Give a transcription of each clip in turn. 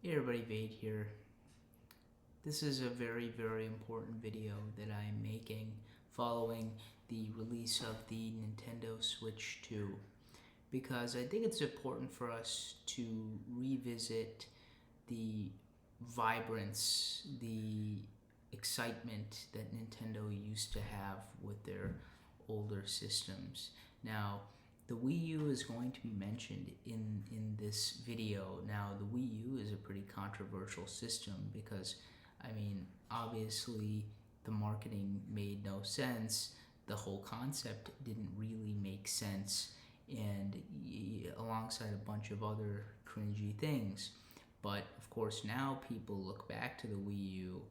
Hey everybody, Vade here. This is a very important video that I am making following the release of the Nintendo Switch 2 because I think it's important for us to revisit the vibrance, the excitement that Nintendo used to have with their older systems. Now, the Wii U is going to be mentioned in this video. Now, the Wii U is a pretty controversial system because, I mean, obviously the marketing made no sense. The whole concept didn't really make sense, and alongside a bunch of other cringy things. But of course, now people look back to the Wii U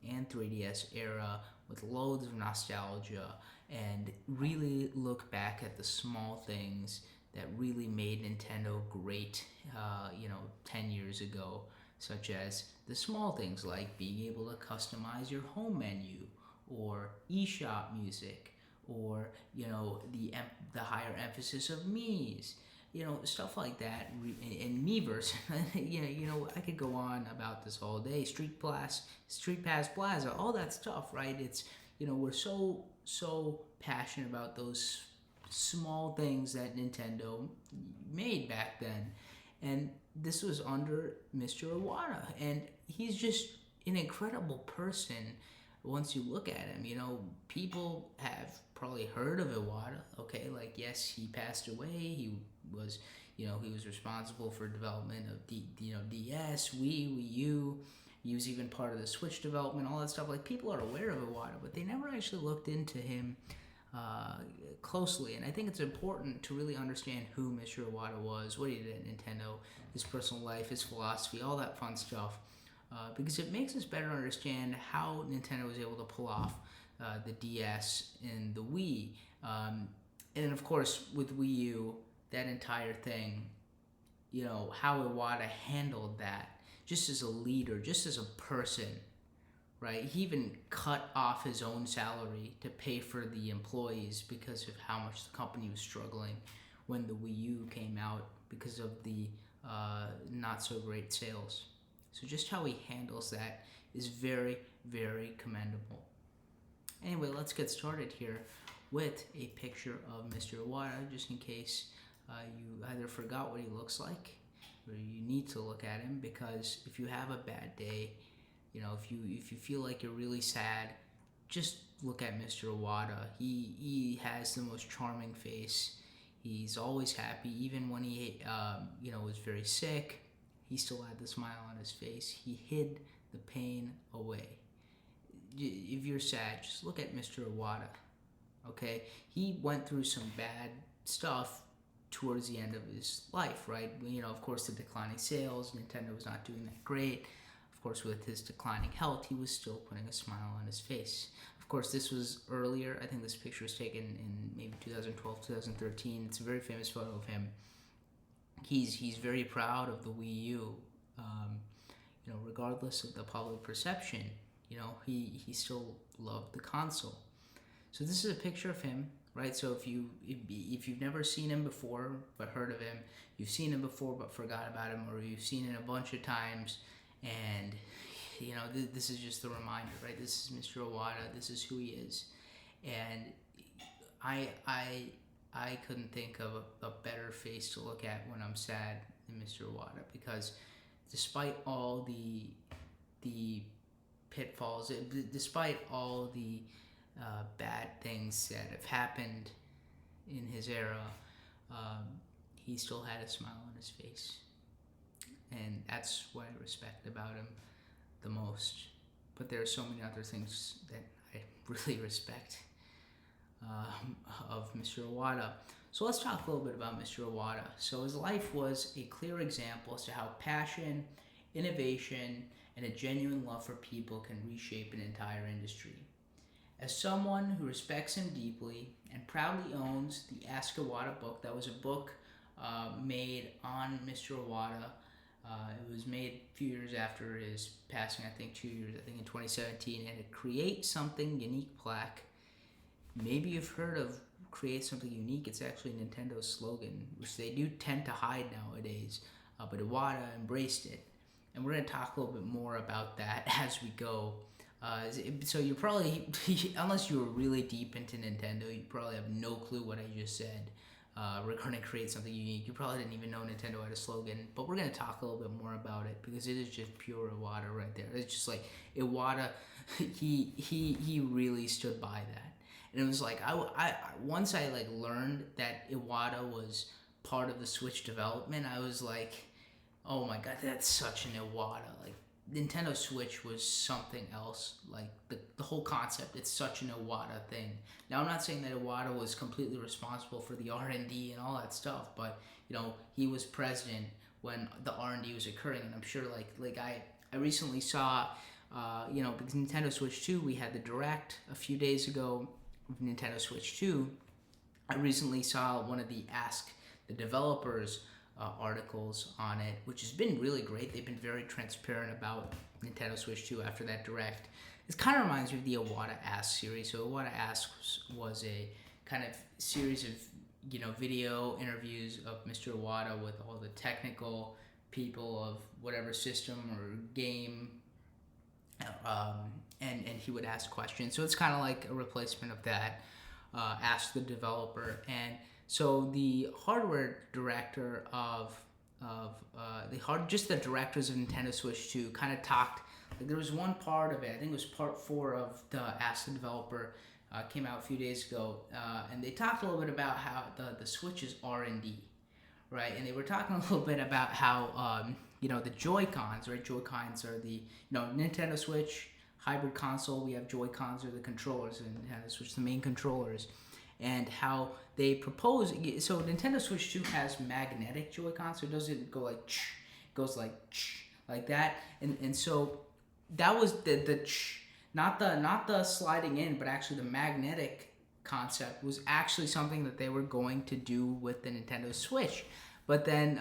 and 3DS era with loads of nostalgia and really look back at the small things that really made Nintendo great, 10 years ago, such as the small things like being able to customize your home menu or eShop music or, the higher emphasis of Mii's, stuff like that, and Miiverse. I could go on about this all day. Street Pass Plaza, all that stuff, right? It's, we're so passionate about those small things that Nintendo made back then, and this was under Mr. Iwata, and he's just an incredible person. Once you look at him, people have probably heard of Iwata. Okay, like yes, he passed away. Was, he was responsible for development of DS, Wii U. He was even part of the Switch development, all that stuff. Like people are aware of Iwata, but they never actually looked into him closely. And I think it's important to really understand who Mr. Iwata was, what he did at Nintendo, his personal life, his philosophy, all that fun stuff. Because it makes us better understand how Nintendo was able to pull off the DS and the Wii. And of course, with Wii U, that entire thing, how Iwata handled that just as a leader, just as a person, right? He even cut off his own salary to pay for the employees because of how much the company was struggling when the Wii U came out because of the not so great sales. So just how he handles that is very commendable. Anyway, let's get started here with a picture of Mr. Iwata, just in case you either forgot what he looks like or you need to look at him, because if you have a bad day, if you feel like you're really sad, just look at Mr. Iwata. He has the most charming face. He's always happy, even when he was very sick. He still had the smile on his face. He hid the pain away. If you're sad, just look at Mr. Iwata. Okay, he went through some bad stuff towards the end of his life, right? Of course, the declining sales, Nintendo was not doing that great. Of course, with his declining health, he was still putting a smile on his face. Of course, this was earlier. I think this picture was taken in maybe 2012, 2013. It's a very famous photo of him. He's very proud of the Wii U. Regardless of the public perception, he still loved the console. So this is a picture of him, right? So if you've never seen him before but heard of him, you've seen him before but forgot about him, or you've seen it a bunch of times, and this is just the reminder, right? This is Mr. Iwata. This is who he is, and I couldn't think of a better face to look at when I'm sad than Mr. Iwata, because despite all the pitfalls, despite all the bad things that have happened in his era, he still had a smile on his face, and that's what I respect about him the most. But there are so many other things that I really respect of Mr. Iwata. So let's talk a little bit about Mr. Iwata. So his life was a clear example as to how passion, innovation, and a genuine love for people can reshape an entire industry. As someone who respects him deeply and proudly owns the Ask Iwata book, that was a book made on Mr. Iwata. It was made a few years after his passing, I think 2 years, I think in 2017, and it Create Something Unique plaque. Maybe you've heard of Create Something Unique. It's actually Nintendo's slogan, which they do tend to hide nowadays, but Iwata embraced it. and we're going to talk a little bit more about that as we go. So you probably, unless you were really deep into Nintendo, you probably have no clue what I just said. We're going to create something unique. You probably didn't even know Nintendo had a slogan, but we're going to talk a little bit more about it because it is just pure Iwata right there. It's just like Iwata, he really stood by that, and it was like I once I like learned that Iwata was part of the Switch development. I was like, oh my god, that's such an Iwata. Like Nintendo Switch was something else. Like the whole concept, it's such an Iwata thing. Now I'm not saying that Iwata was completely responsible for the R&D and all that stuff, but you know he was president when the R&D was occurring, and I'm sure like I recently saw, because Nintendo Switch 2, we had the Direct a few days ago of Nintendo Switch 2. I recently saw one of the Ask the Developers articles on it, which has been really great. They've been very transparent about Nintendo Switch 2 after that Direct. It kind of reminds me of the Iwata Ask series. So Iwata Ask was a kind of series of video interviews of Mr. Iwata with all the technical people of whatever system or game, and he would ask questions. So it's kind of like a replacement of that. Ask the Developer. And so the hardware director of just the directors of Nintendo Switch 2 kind of talked. Like there was one part of it, I think it was part 4 of the Ask the Developer, came out a few days ago, and they talked a little bit about how the Switch's R&D, right? And they were talking a little bit about how the Joy-Cons, right? Joy-Cons are the Nintendo Switch hybrid console. We have Joy-Cons, are the controllers, and Nintendo Switch the main controllers, and how they propose. So Nintendo Switch 2 has magnetic Joy-Cons, so it doesn't go like it goes like that, and so that was the not the sliding in, but actually the magnetic concept was actually something that they were going to do with the Nintendo Switch, but then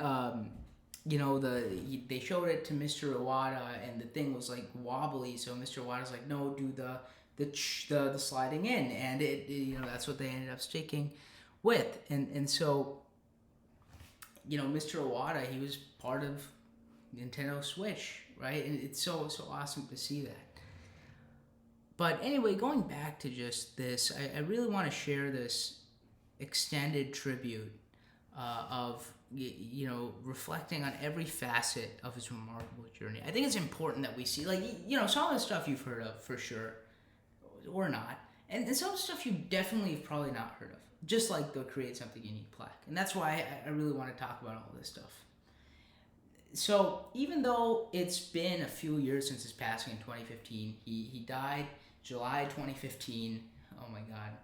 they showed it to Mr. Iwata, and the thing was like wobbly, so Mr. Iwata's like, no, do the sliding in, and it that's what they ended up sticking with, and so Mr. Iwata, he was part of Nintendo Switch, right? And it's so awesome to see that. But anyway, going back to just this, I really want to share this extended tribute of reflecting on every facet of his remarkable journey. I think it's important that we see, some of the stuff you've heard of for sure, or not, and some of the stuff you definitely have probably not heard of, just like the Create Something Unique plaque. And that's why I really want to talk about all this stuff. So even though it's been a few years since his passing in 2015, he died July 2015. Oh my God.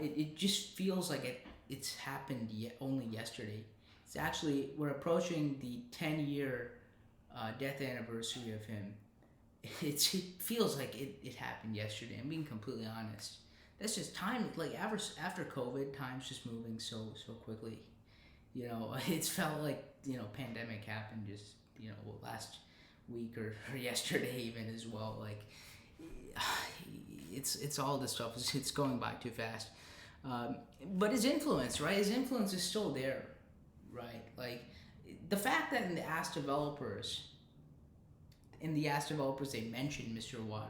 It just feels like it's happened only yesterday. It's actually, we're approaching the 10-year death anniversary of him. It feels like it happened yesterday. I'm being completely honest. That's just time. Like after COVID, time's just moving so quickly. It's felt like pandemic happened just last week or yesterday even as well. Like it's all this stuff. It's going by too fast. But his influence, right? His influence is still there, right? Like the fact that in the Ask Developers, they mentioned Mr. Iwata,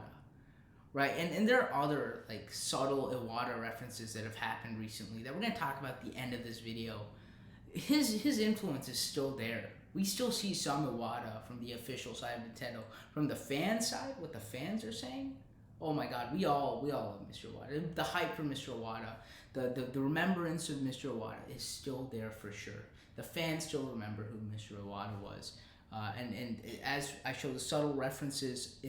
right? And there are other like subtle Iwata references that have happened recently that we're going to talk about at the end of this video. His influence is still there. We still see some Iwata from the official side of Nintendo. From the fan side, what the fans are saying, oh my God, we all love Mr. Iwata. The hype for Mr. Iwata, the remembrance of Mr. Iwata is still there for sure. The fans still remember who Mr. Iwata was. And as I show the subtle references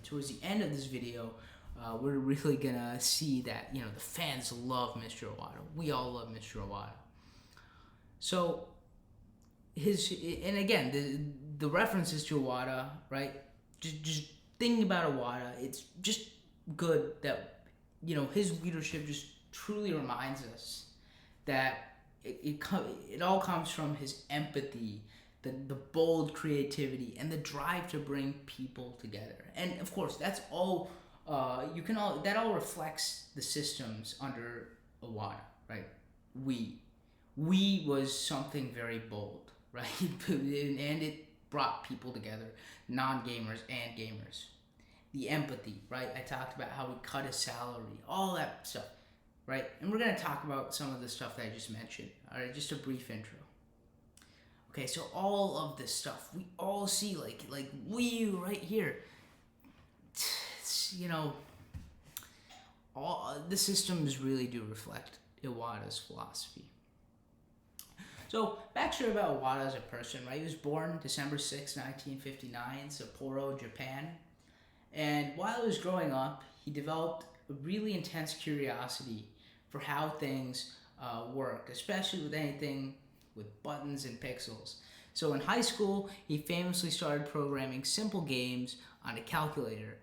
towards the end of this video, we're really gonna see that the fans love Mr. Iwata. We all love Mr. Iwata. So and again, the references to Iwata, right? Just thinking about Iwata, it's just good that his leadership just truly reminds us that it all comes from his empathy, the bold creativity, and the drive to bring people together. And of course, that's all that all reflects the systems under Iwata, right? We was something very bold, right? And brought people together, non-gamers and gamers. The empathy, right? I talked about how he cut his salary, all that stuff, right? And we're going to talk about some of the stuff that I just mentioned. All right, just a brief intro. Okay, so all of this stuff we all see, like we right here. You know, all the systems really do reflect Iwata's philosophy. So, backstory about Iwata as a person, right? He was born December 6, 1959, in Sapporo, Japan. And while he was growing up, he developed a really intense curiosity for how things work, especially with anything with buttons and pixels. So in high school, he famously started programming simple games on a calculator,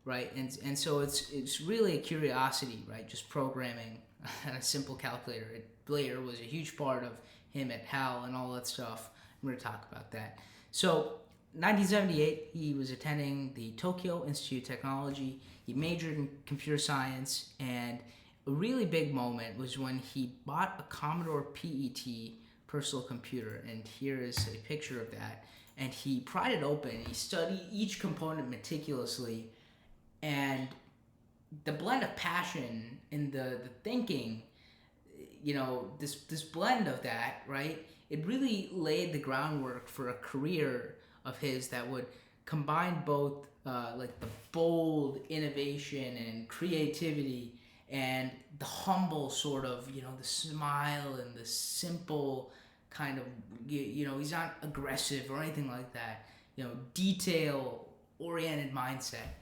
right? And so it's really a curiosity, right? Just programming on a simple calculator. It later was a huge part of him at HAL and all that stuff. I'm going to talk about that. So 1978, he was attending the Tokyo Institute of Technology. He majored in computer science, and a really big moment was when he bought a Commodore PET personal computer, and here is a picture of that. And he pried it open, he studied each component meticulously, and the blend of passion and the thinking, you know, this blend of that, right, it really laid the groundwork for a career of his that would combine both like the bold innovation and creativity and the humble sort of, you know, the smile and the simple kind of, you know, he's not aggressive or anything like that, you know, detail oriented mindset.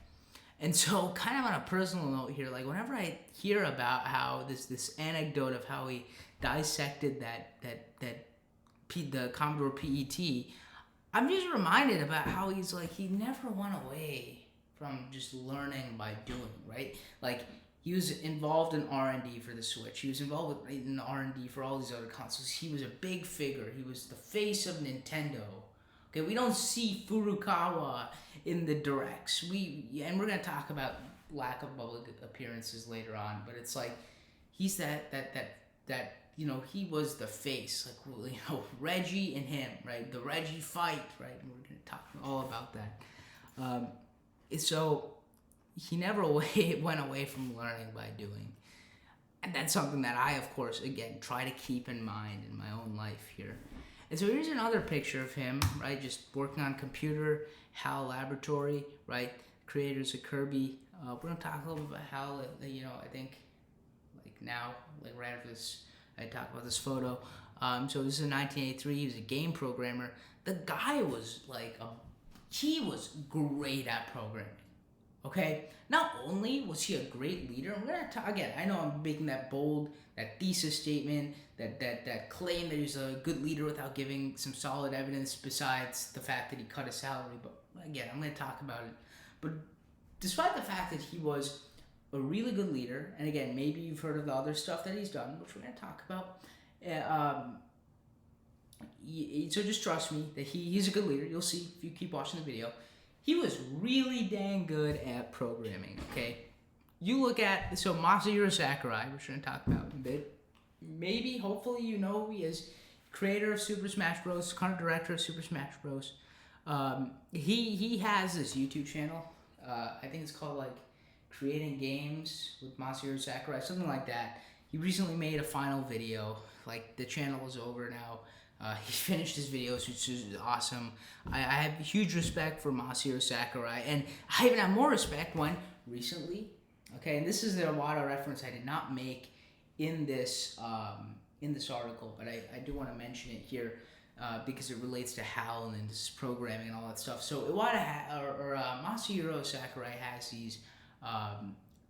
And so, kind of on a personal note here, like whenever I hear about how this anecdote of how he dissected the Commodore PET, I'm just reminded about how he's like, he never went away from just learning by doing, right? Like, he was involved in R&D for the Switch. He was involved in R&D for all these other consoles. He was a big figure. He was the face of Nintendo. Okay, we don't see Furukawa in the directs. And we're gonna talk about lack of public appearances later on. But it's like he's that you know, he was the face, like, you know, Reggie and him, right? The Reggie fight, right? And we're gonna talk all about that. So he never went away from learning by doing. And that's something that I, of course, again, try to keep in mind in my own life here. And so here's another picture of him, right, just working on computer, HAL Laboratory, right, creators of Kirby. We're going to talk a little bit about HAL, you know, I think, like now, like right after this, I talk about this photo. So this is in 1983, he was a game programmer. The guy was like, he was great at programming. Okay, not only was he a great leader, I'm gonna talk again. I know I'm making that bold, that thesis statement, that claim that he's a good leader without giving some solid evidence besides the fact that he cut his salary. But again, I'm gonna talk about it. But despite the fact that he was a really good leader, and again, maybe you've heard of the other stuff that he's done, which we're gonna talk about. So just trust me that he's a good leader. You'll see if you keep watching the video. He was really dang good at programming, okay? You look at, so Masahiro Sakurai, which we're going to talk about in a bit. Maybe, hopefully you know he is creator of Super Smash Bros., current director of Super Smash Bros. He has this YouTube channel. I think it's called, like, Creating Games with Masahiro Sakurai, something like that. He recently made a final video. Like, the channel is over now. He finished his videos, which is awesome. I have huge respect for Masahiro Sakurai, and I even have more respect when recently, okay, and this is the Iwata reference I did not make in this article, but I do want to mention it here because it relates to HAL and this programming and all that stuff. So Masahiro Sakurai has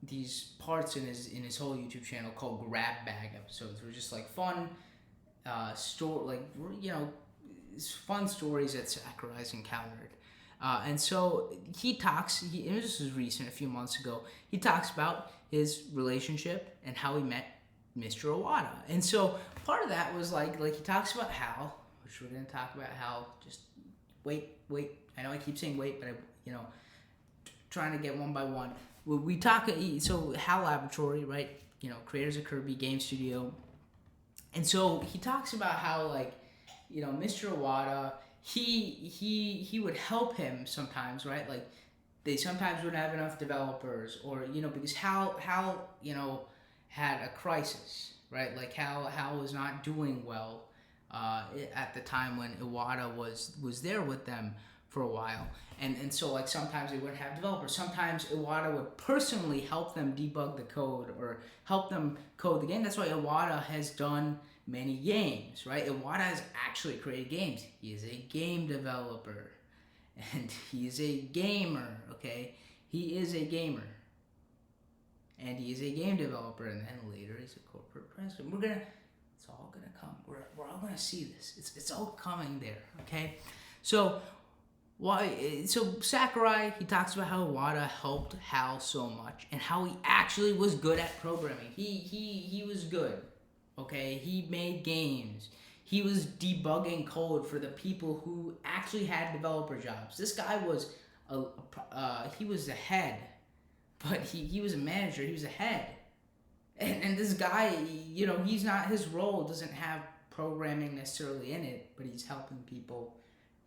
these parts in his whole YouTube channel called Grab Bag episodes. They're just like fun. Fun stories that Sakurai's encountered. And so he talks, and this was recent, a few months ago, he talks about his relationship and how he met Mr. Iwata. And so part of that was like he talks about HAL, which we're going to talk about HAL, just wait. I know I keep saying wait, but trying to get one by one. We talk, so HAL Laboratory, right, creators of Kirby Game Studio. And so he talks about how, Mr. Iwata, he would help him sometimes, right? Like they sometimes wouldn't have enough developers, or because Hal had a crisis, right? Like Hal was not doing well at the time when Iwata was there with them for a while, and so like sometimes they wouldn't have developers. Sometimes Iwata would personally help them debug the code or help them code the game. That's why Iwata has done many games, right? Iwata has actually created games. He is a game developer, and he's a gamer. Okay, he is a gamer, and he is a game developer, and then later he's a corporate president. It's all gonna come. We're all gonna see this. It's all coming there. Okay, so why? So Sakurai, he talks about how Iwata helped Hal so much, and how he actually was good at programming. He was good. Okay, he made games. He was debugging code for the people who actually had developer jobs. This guy was he was the head, but he was a manager. He was a head, and this guy, he's not, his role doesn't have programming necessarily in it, but he's helping people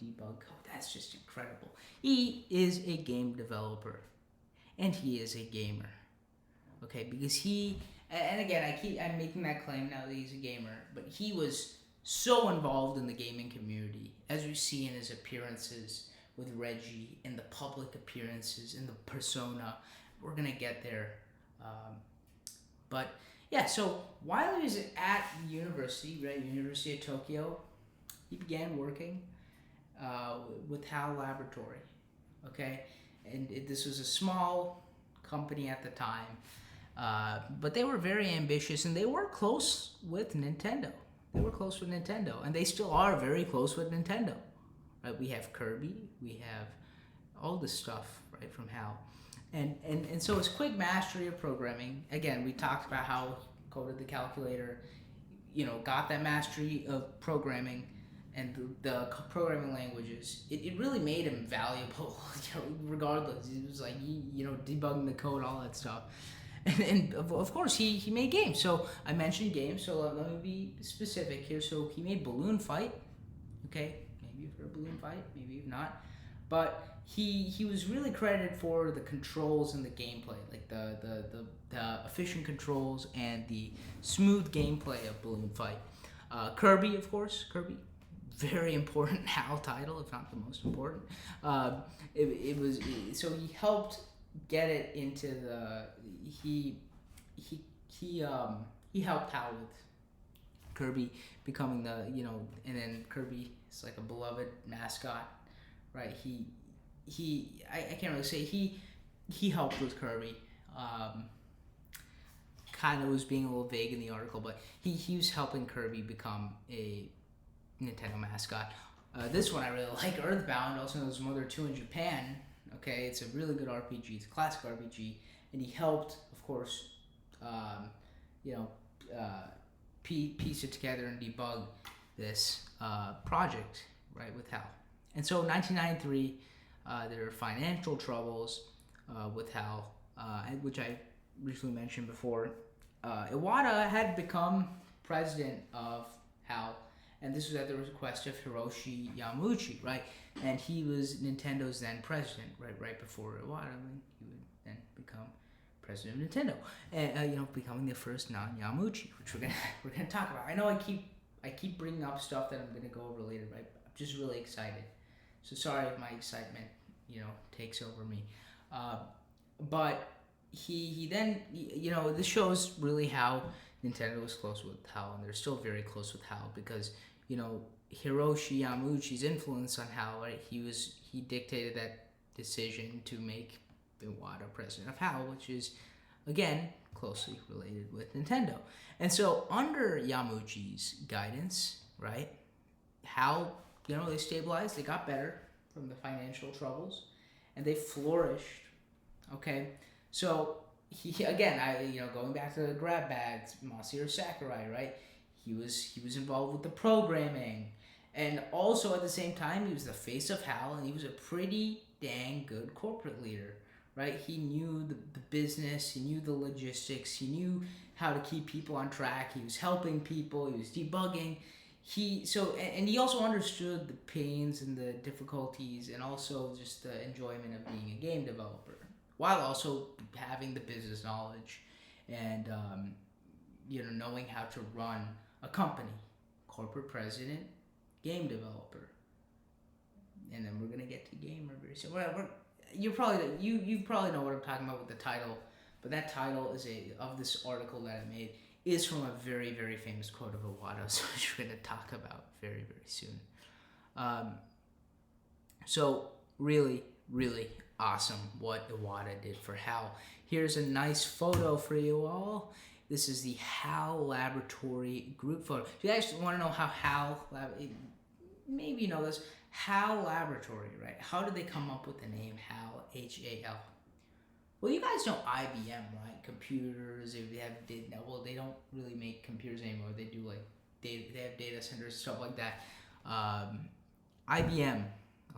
debug code. That's just incredible. He is a game developer, and he is a gamer. Okay, because and again, I'm making that claim now that he's a gamer, but he was so involved in the gaming community, as we see in his appearances with Reggie, in the public appearances, in the persona. We're gonna get there, but yeah. So while he was at university, right, University of Tokyo, he began working with HAL Laboratory. Okay, and this was a small company at the time. But they were very ambitious, and they were close with Nintendo. And they still are very close with Nintendo. Right? We have Kirby, we have all this stuff, right, from HAL. And so his quick mastery of programming, again, we talked about how he coded the calculator, got that mastery of programming and the programming languages. It really made him valuable, regardless. It was like, debugging the code, all that stuff. And of course, he made games. So I mentioned games, so let me be specific here. So he made Balloon Fight. Okay, maybe you've heard Balloon Fight, maybe you've not. But he was really credited for the controls and the gameplay, like the efficient controls and the smooth gameplay of Balloon Fight. Kirby, of course, very important HAL title, if not the most important. So he helped get it into the he helped HAL with Kirby becoming the and then Kirby is like a beloved mascot, right? I can't really say he helped with Kirby. Kind of was being a little vague in the article, but he was helping Kirby become a Nintendo mascot. This one I really like, Earthbound, also known as Mother 2 in Japan. Okay, it's a really good RPG. It's a classic RPG, and he helped, of course, piece it together and debug this project, right, with HAL. And so in 1993, there were financial troubles with HAL, which I briefly mentioned before. Iwata had become president of HAL, and this was at the request of Hiroshi Yamauchi, right? And he was Nintendo's then president, right before Iwata, he would then become president of Nintendo, and becoming the first non-Yamauchi, which we're gonna talk about. I know I keep bringing up stuff that I'm gonna go over later, right? I'm just really excited, so sorry if my excitement takes over me, but he then this shows really how Nintendo was close with HAL, and they're still very close with HAL because Hiroshi Yamauchi's influence on HAL, right? He dictated that decision to make Iwata president of HAL, which is again closely related with Nintendo. And so under Yamauchi's guidance, right, HAL, they stabilized, they got better from the financial troubles, and they flourished. Okay, so he again, going back to the grab bags, Masahiro Sakurai, right? He was involved with the programming, and also at the same time he was the face of HAL, and he was a pretty dang good corporate leader, right? He knew the business, he knew the logistics, he knew how to keep people on track. He was helping people, he was debugging. he also understood the pains and the difficulties and also just the enjoyment of being a game developer while also having the business knowledge and knowing how to run a company, corporate president, game developer, and then we're gonna get to gamer very soon. You probably know what I'm talking about with the title, but that title of this article that I made is from a very, very famous quote of Iwata, so which we're going to talk about very, very soon. So really, really awesome what Iwata did for HAL. Here's a nice photo for you all. This is the HAL Laboratory group photo. If you guys want to know how HAL, maybe you know this, HAL Laboratory, right? How did they come up with the name HAL, H-A-L? Well, you guys know IBM, right? Computers, they don't really make computers anymore. They do like they have data centers, stuff like that. IBM,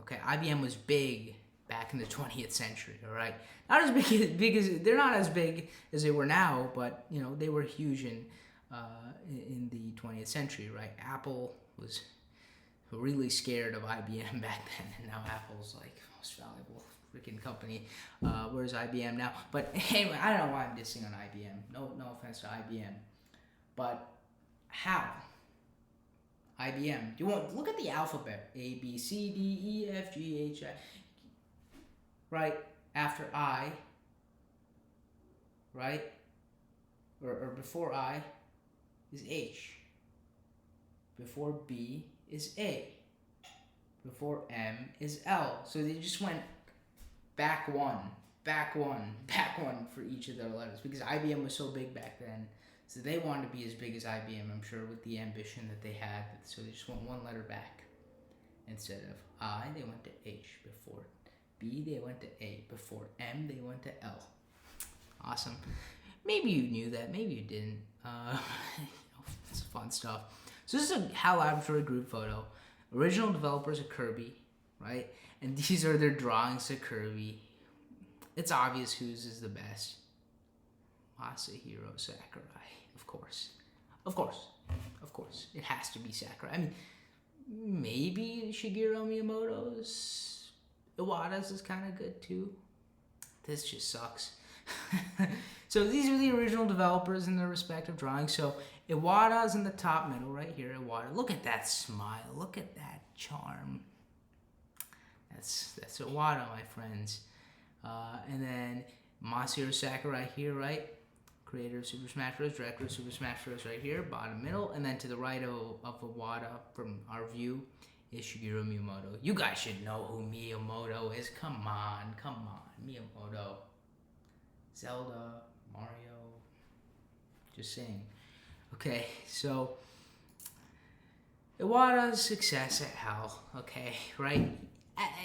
okay, IBM was big back in the 20th century, all right? Not as big as they're not as big as they were now, but they were huge in the 20th century, right? Apple was really scared of IBM back then, and now Apple's like most valuable freaking company. Where's IBM now? But anyway, I don't know why I'm dissing on IBM. No offense to IBM, but how? IBM. You want look at the alphabet: A, B, C, D, E, F, G, H, I. Right after I. Right, or before I is H. Before B is A. Before M is L. So they just went back one for each of their letters because IBM was so big back then. So they wanted to be as big as IBM, I'm sure, with the ambition that they had. So they just went one letter back. Instead of I, they went to H. Before B, they went to A. Before M, they went to L. Awesome. Maybe you knew that. Maybe you didn't. It's fun stuff. So this is a HAL Laboratory group photo. Original developers are Kirby, right? And these are their drawings of Kirby. It's obvious whose is the best. Masahiro Sakurai, of course. Of course. It has to be Sakurai. I mean, maybe Shigeru Miyamoto's Iwata's is kind of good too. This just sucks. So these are the original developers in their respective drawings. So Iwata's in the top middle right here. Iwata, look at that smile. Look at that charm. That's Iwata, my friends. And then Masahiro Sakurai here, right? Creator of Super Smash Bros., director of Super Smash Bros. Right here, bottom middle. And then to the right of Iwata, from our view, is Shigeru Miyamoto. You guys should know who Miyamoto is. Come on. Miyamoto. Zelda, Mario. Just saying. Okay, so Iwata's success at HAL, okay, right?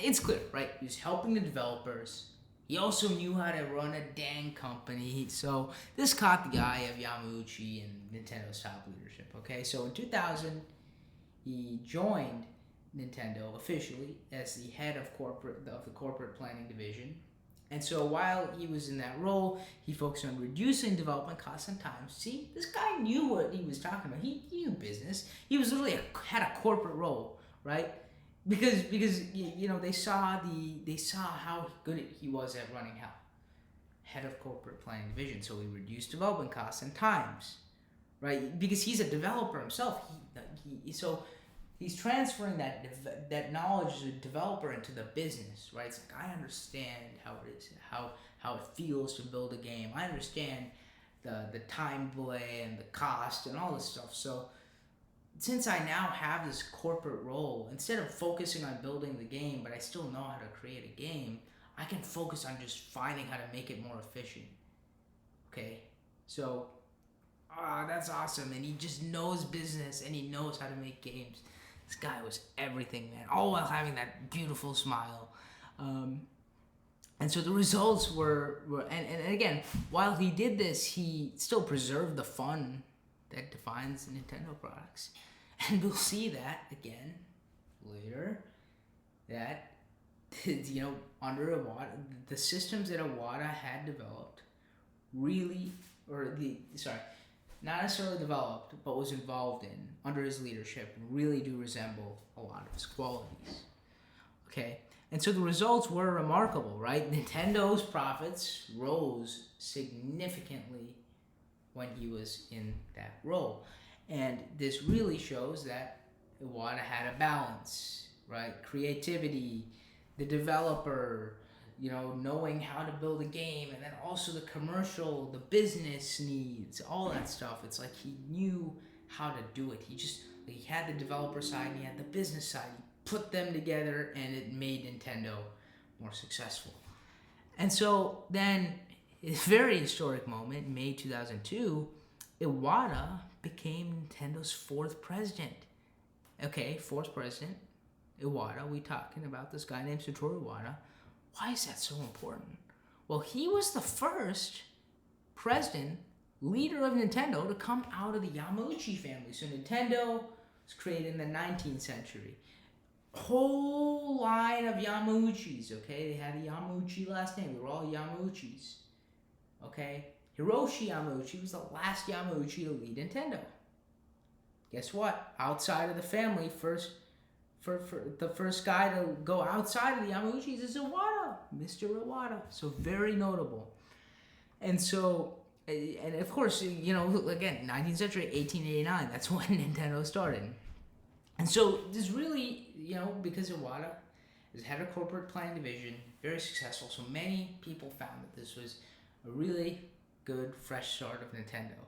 It's clear, right? He was helping the developers. He also knew how to run a dang company. So this caught the eye of Yamauchi and Nintendo's top leadership, okay? So in 2000, he joined Nintendo officially as the head of the corporate planning division. And so while he was in that role, he focused on reducing development costs and time. See, this guy knew what he was talking about. He knew business. He was literally had a corporate role, right? Because they saw how good he was at running HAL, head of corporate planning division. So he reduced development costs and times, right? Because he's a developer himself. So he's transferring that knowledge as a developer into the business, right? It's like, I understand how it is, how it feels to build a game. I understand the time delay and the cost and all this stuff. So since I now have this corporate role, instead of focusing on building the game, but I still know how to create a game, I can focus on just finding how to make it more efficient. Okay, so that's awesome, and he just knows business and he knows how to make games. This guy was everything, man, all while having that beautiful smile. And so the results were and again, while he did this, he still preserved the fun that defines Nintendo products. And we'll see that again later, that under Iwata, the systems that Iwata had developed not necessarily developed, but was involved in under his leadership really do resemble a lot of his qualities. Okay, and so the results were remarkable, right? Nintendo's profits rose significantly when he was in that role. And this really shows that Iwata had a balance, right? Creativity, the developer, knowing how to build a game, and then also the commercial, the business needs, all that stuff. It's like he knew how to do it. He had the developer side and he had the business side. He put them together and it made Nintendo more successful. And so then, a very historic moment, May 2002, Iwata became Nintendo's fourth president. Okay, fourth president, Iwata. We talking about this guy named Satoru Iwata. Why is that so important? Well, he was the first president, leader of Nintendo to come out of the Yamauchi family. So Nintendo was created in the 19th century. Whole line of Yamauchis, okay? They had a Yamauchi last name. They were all Yamauchis, okay? Hiroshi Yamauchi was the last Yamauchi to lead Nintendo. Guess what? Outside of the family, the first guy to go outside of the Yamauchis is Iwata, Mr. Iwata. So very notable. And so, and of course, again, 19th century, 1889, that's when Nintendo started. And so this really, because Iwata has had a corporate planning division, very successful, so many people found that this was a really good, fresh start of Nintendo.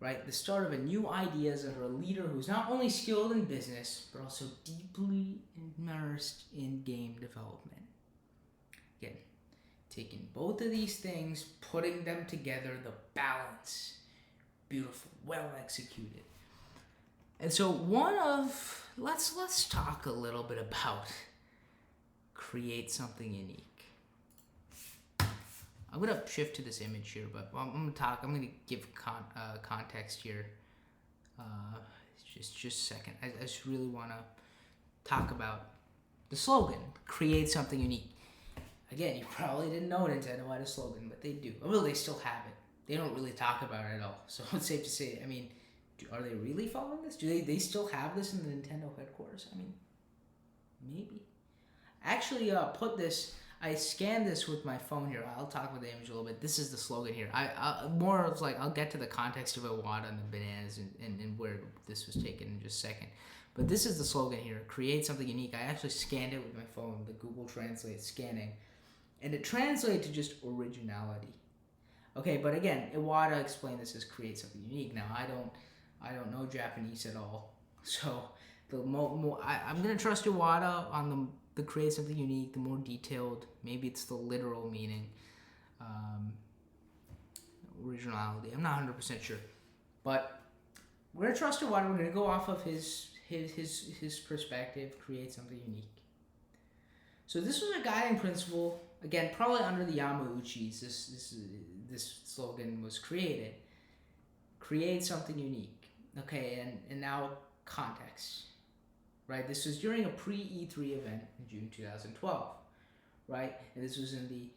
Right? The start of a new ideas under a leader who's not only skilled in business, but also deeply immersed in game development. Again, taking both of these things, putting them together, the balance, beautiful, well executed. And so let's talk a little bit about create something unique. I'm going to shift to this image here, but I'm going to give context here. Just a second. I just really want to talk about the slogan, create something unique. Again, you probably didn't know Nintendo had a slogan, but they do. Well, they still have it. They don't really talk about it at all. So it's safe to say, are they really following this? Do they still have this in the Nintendo headquarters? Maybe. Actually, I scanned this with my phone here. I'll talk about the image a little bit. This is the slogan here. I'll get to the context of Iwata and the bananas and where this was taken in just a second. But this is the slogan here. Create something unique. I actually scanned it with my phone, the Google Translate scanning. And it translated to just originality. Okay, but again, Iwata explained this as create something unique. Now, I don't know Japanese at all. So I'm going to trust Iwata on the create something unique, the more detailed, maybe it's the literal meaning, originality. I'm not 100% sure, but we're gonna trust Iwata. We're gonna go off of his perspective, create something unique. So this was a guiding principle. Again, probably under the Yamauchis, this slogan was created. Create something unique. Okay, and now context. Right, this was during a pre-E3 event in June 2012, right? And this was in the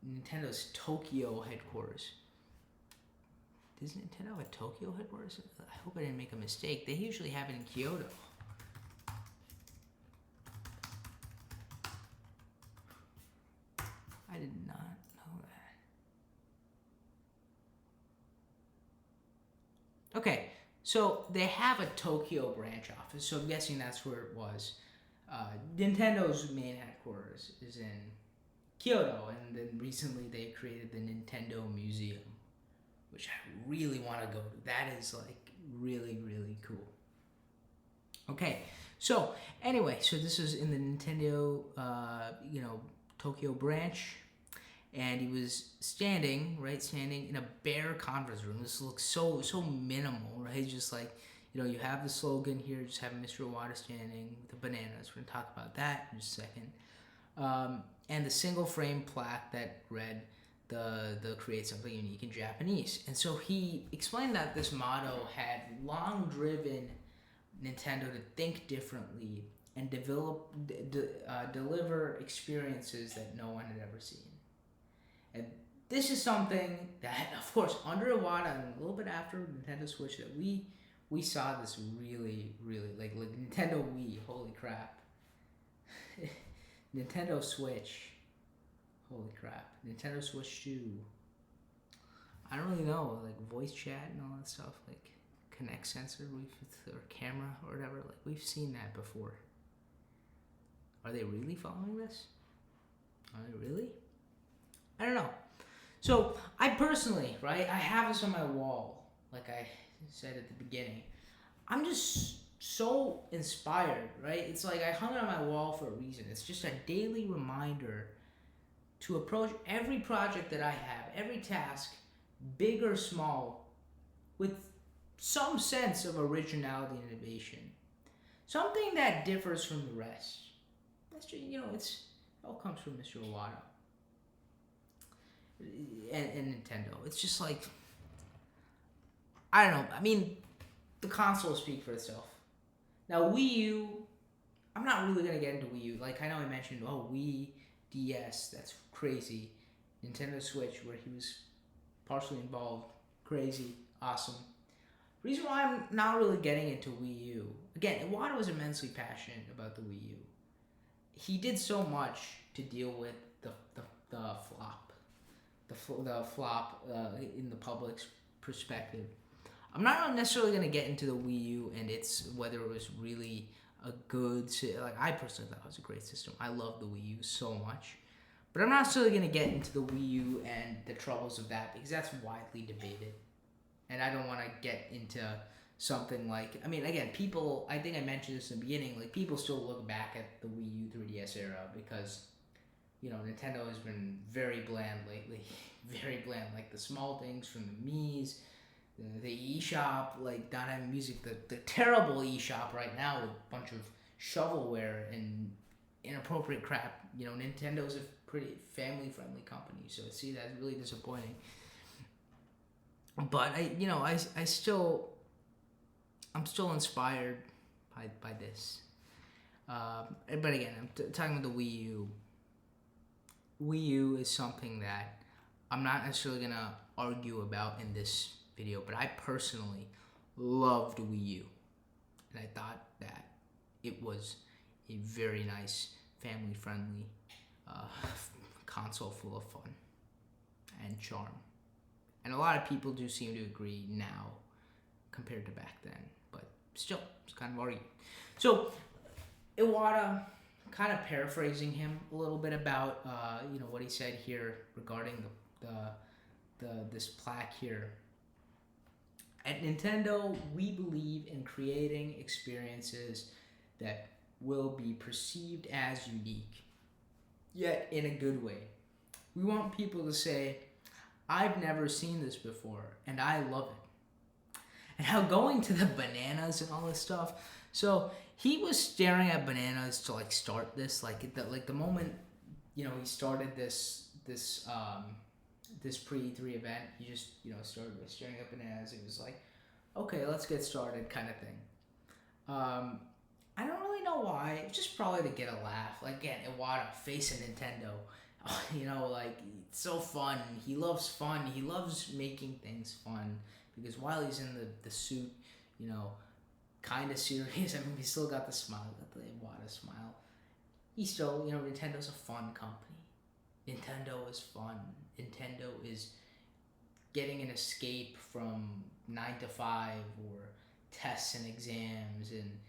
Nintendo's Tokyo headquarters. Does Nintendo have Tokyo headquarters? I hope I didn't make a mistake. They usually have it in Kyoto. I did not know that. Okay. So they have a Tokyo branch office, so I'm guessing that's where it was. Nintendo's main headquarters is in Kyoto, and then recently they created the Nintendo Museum, which I really want to go to. That is really, really cool. Okay, so anyway, this is in the Nintendo, Tokyo branch. And he was standing in a bare conference room. This looks so minimal, right? Just you have the slogan here, just have Mr. Iwata standing with the bananas. We're going to talk about that in just a second. And the single frame plaque that read the create something unique in Japanese. And so he explained that this motto had long driven Nintendo to think differently and deliver experiences that no one had ever seen. And this is something that, of course, under Iwata and a little bit after Nintendo Switch, that we saw this really like Nintendo Wii. Holy crap! Nintendo Switch. Holy crap! Nintendo Switch 2. I don't really know, like voice chat and all that stuff, like Connect sensor, or camera or whatever. Like we've seen that before. Are they really following this? Are they really? I don't know. So I personally, right, I have this on my wall, like I said at the beginning. I'm just so inspired, right? It's like I hung it on my wall for a reason. It's just a daily reminder to approach every project that I have, every task, big or small, with some sense of originality and innovation. Something that differs from the rest. That's just, it all comes from Mr. Iwata and Nintendo. It's just like, I don't know. I mean, the consoles speak for itself. Now, Wii U, I'm not really going to get into Wii U. Like, I know I mentioned, Wii, DS, that's crazy. Nintendo Switch, where he was partially involved, crazy, awesome. Reason why I'm not really getting into Wii U, again, Iwata was immensely passionate about the Wii U. He did so much to deal with the flop in the public's perspective. I'm not necessarily going to get into the Wii U and its whether it was really a good, like I personally thought it was a great system. I love the Wii U so much, but I'm not necessarily going to get into the Wii U and the troubles of that because that's widely debated, and I don't want to get into something like, I mean, again, people, I think I mentioned this in the beginning, like people still look back at the Wii U 3DS era because, Nintendo has been very bland lately, very bland, like the small things from the Mii's, the eShop, like not having music, the terrible eShop right now with a bunch of shovelware and inappropriate crap. Nintendo's a pretty family-friendly company, so see, that's really disappointing. But I'm still inspired by this. But again, I'm talking about the Wii U. Wii U is something that I'm not necessarily gonna argue about in this video, but I personally loved Wii U, and I thought that it was a very nice, family-friendly console full of fun and charm. And a lot of people do seem to agree now compared to back then, but still, it's kind of argued. So, Iwata, kind of paraphrasing him a little bit about what he said here regarding this plaque here. At Nintendo, we believe in creating experiences that will be perceived as unique, yet in a good way. We want people to say, I've never seen this before, and I love it. And how going to the bananas and all this stuff. So he was staring at bananas to like start this, like the moment he started this pre-E3 event, he just started by staring at bananas. It was like, okay, let's get started, kind of thing. I don't really know why. It's just probably to get a laugh. Like again, Iwata facing Nintendo. Like it's so fun. He loves fun. He loves making things fun because while he's in the suit, kind of serious. I mean, he still got the smile, got the Iwata smile. He still, Nintendo's a fun company. Nintendo is fun. Nintendo is getting an escape from 9 to 5 or tests and exams and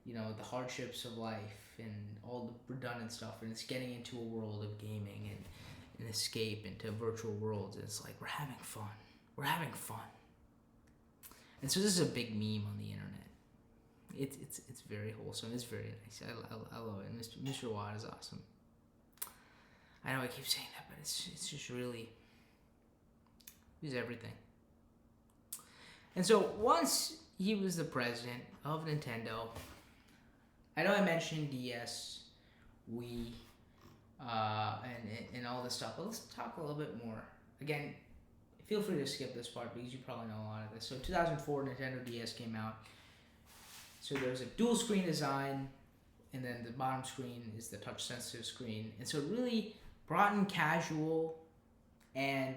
the hardships of life and all the redundant stuff, and it's getting into a world of gaming and an escape into virtual worlds. And it's like we're having fun. And so this is a big meme on the internet. It's very wholesome. It's very nice. I love it. Mr. Iwata is awesome. I know I keep saying that, but it's just really, he's everything. And so once he was the president of Nintendo, I know I mentioned DS, Wii, and all this stuff, but let's talk a little bit more. Again, feel free to skip this part because you probably know a lot of this. So 2004, Nintendo DS came out. So there's a dual screen design, and then the bottom screen is the touch sensitive screen. And so it really brought in casual and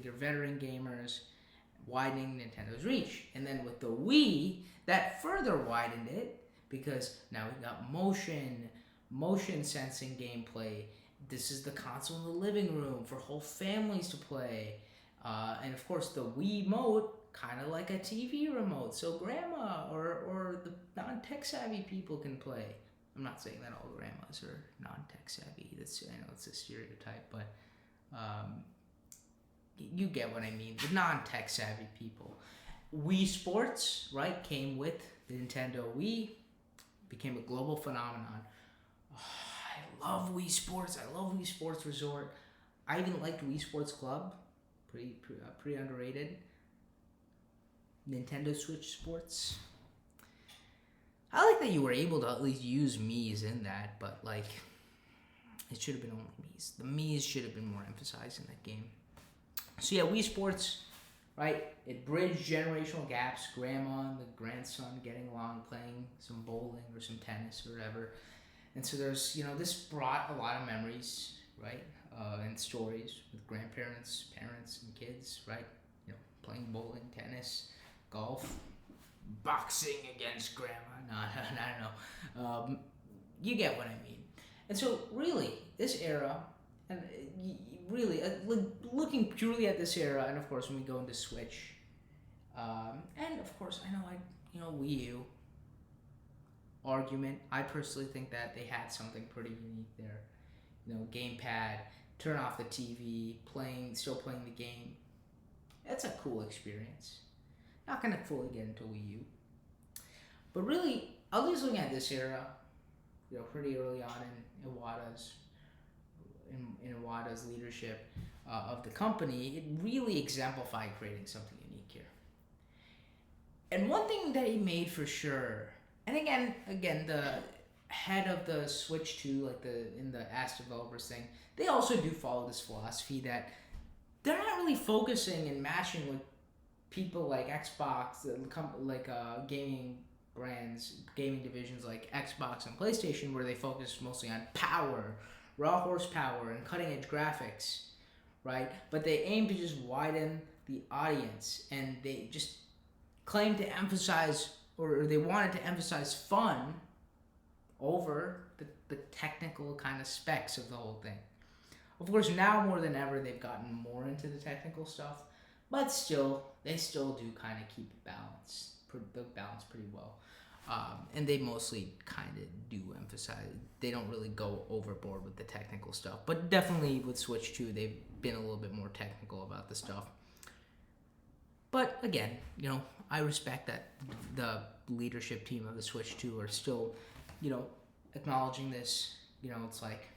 your veteran gamers, widening Nintendo's reach. And then with the Wii, that further widened it because now we got motion sensing gameplay. This is the console in the living room for whole families to play. And of course, the Wii remote, kind of like a TV remote, so grandma or the non-tech savvy people can play. I'm not saying that all grandmas are non-tech savvy. I know it's a stereotype, but you get what I mean. The non-tech savvy people. Wii Sports, right, came with the Nintendo Wii, became a global phenomenon. I love Wii Sports. I love Wii Sports Resort. I even liked Wii Sports Club. Pretty underrated. Nintendo Switch Sports. I like that you were able to at least use Mii's in that, but like, it should have been only Mii's. The Mii's should have been more emphasized in that game. So yeah, Wii Sports, right? It bridged generational gaps. Grandma and the grandson getting along, playing some bowling or some tennis or whatever. And so there's, this brought a lot of memories, right? And stories with grandparents, parents, and kids, right? Playing bowling, tennis, golf, boxing against grandma. No, I don't know. You get what I mean. And so really, this era, and really, looking purely at this era, and of course when we go into Switch, and of course I know Wii U argument. I personally think that they had something pretty unique there. Gamepad, turn off the TV, still playing the game. That's a cool experience. Not gonna fully get into Wii U, but really, I was looking at this era, pretty early on in Iwata's leadership of the company. It really exemplified creating something unique here. And one thing that he made for sure, and again, the head of the Switch 2, in the Ask Developers thing, they also do follow this philosophy that they're not really focusing and matching with people like Xbox, gaming brands, gaming divisions like Xbox and PlayStation, where they focus mostly on power, raw horsepower, and cutting edge graphics, right? But they aim to just widen the audience, and they just claim to emphasize, or they wanted to emphasize fun over the technical kind of specs of the whole thing. Of course, now more than ever, they've gotten more into the technical stuff, but still, they still do kind of keep the balance pretty well. And they mostly kind of do emphasize, they don't really go overboard with the technical stuff, but definitely with Switch 2, they've been a little bit more technical about the stuff. But again, I respect that the leadership team of the Switch 2 are still, acknowledging this. It's like,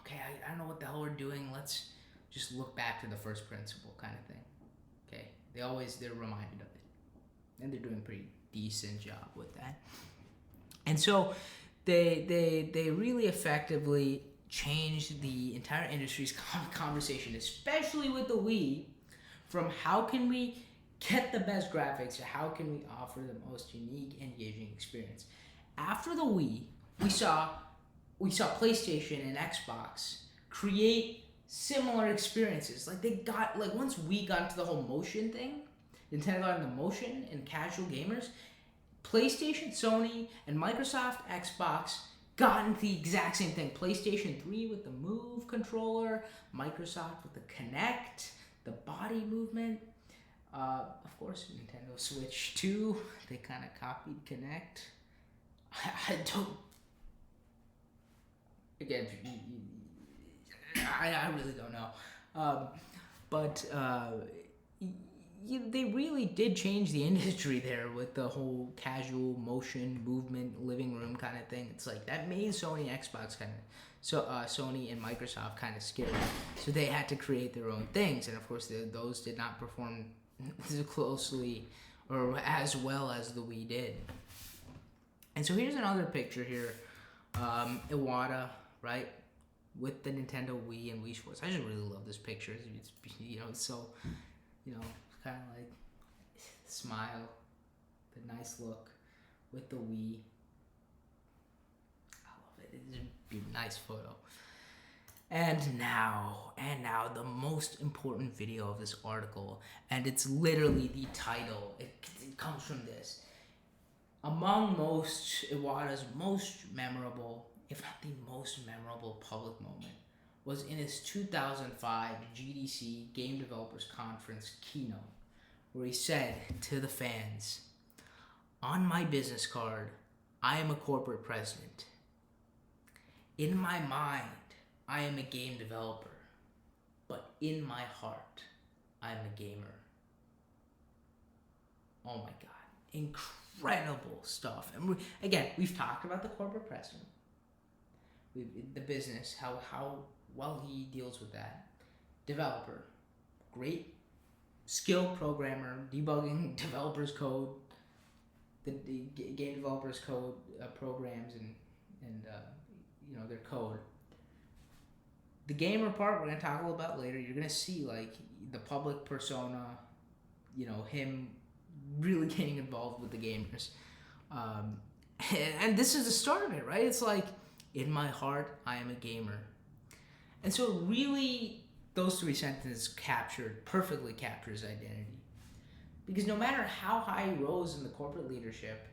okay, I don't know what the hell we're doing. Let's just look back to the first principle kind of thing. Okay, they're reminded of it, and they're doing a pretty decent job with that. And so they really effectively changed the entire industry's conversation, especially with the Wii, from how can we get the best graphics to how can we offer the most unique, engaging experience. After the Wii, we saw PlayStation and Xbox create similar experiences. Once we got into the whole motion thing, Nintendo got into motion and casual gamers, PlayStation, Sony, and Microsoft, Xbox got into the exact same thing. PlayStation 3 with the Move controller, Microsoft with the Kinect, the body movement. Of course, Nintendo Switch 2, they kind of copied Kinect. I don't... Again, I really don't know. But they really did change the industry there with the whole casual motion movement living room kind of thing. It's like that made Sony and Xbox Sony and Microsoft kind of scary. So they had to create their own things, and of course those did not perform as closely or as well as the Wii did. And so here's another picture here, Iwata, right, with the Nintendo Wii and Wii Sports. I just really love this picture. It's so, kind of like smile, the nice look with the Wii. I love it. It's a nice photo. And now, the most important video of this article, and it's literally the title. It comes from this. Among most Iwata's most memorable, if not the most memorable public moment, was in his 2005 GDC Game Developers Conference keynote, where he said to the fans, "On my business card, I am a corporate president. In my mind, I am a game developer, but in my heart, I'm a gamer." Oh my god, incredible stuff. And we've talked about the corporate president, the business, how well he deals with that. Developer, great skill programmer, debugging developers code, the game developers code programs and their code. The gamer part we're gonna talk a little about later. You're gonna see like the public persona, him really getting involved with the gamers, and this is the start of it, right? It's like, in my heart, I am a gamer, and so really, those three sentences perfectly captures identity, because no matter how high he rose in the corporate leadership,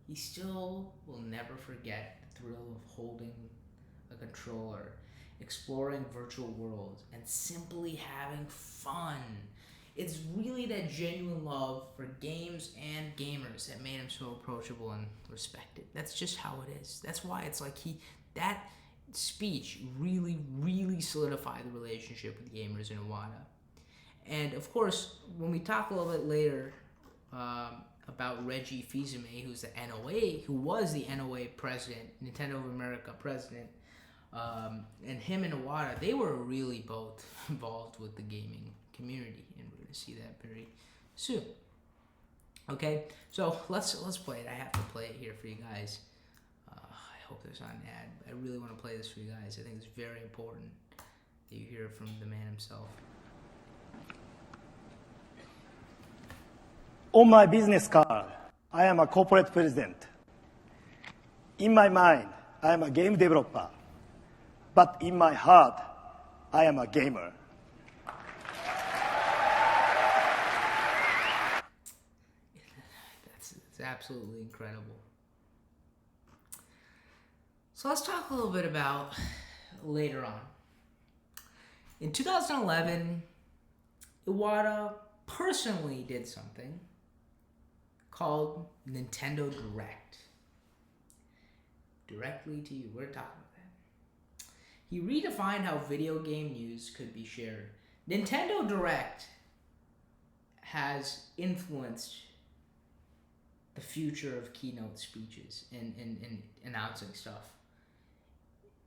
he still will never forget the thrill of holding a controller, exploring virtual worlds, and simply having fun. It's really that genuine love for games and gamers that made him so approachable and respected. That's just how it is. That's why it's like that speech really, really solidified the relationship with gamers and Iwata. And of course, when we talk a little bit later about Reggie Fils-Aimé, who was the NOA president, Nintendo of America president, and him and Iwata, they were really both involved with the gaming community, and we're gonna see that very soon. Okay, so let's play it. I have to play it here for you guys. I hope there's not an ad. I really want to play this for you guys. I think it's very important that you hear it from the man himself. On my business card, I am a corporate president. In my mind, I am a game developer. But in my heart, I am a gamer. It's absolutely incredible. So let's talk a little bit about later on. In 2011, Iwata personally did something called Nintendo Direct. Directly to you. We're talking about that. He redefined how video game news could be shared. Nintendo Direct has influenced the future of keynote speeches and announcing stuff.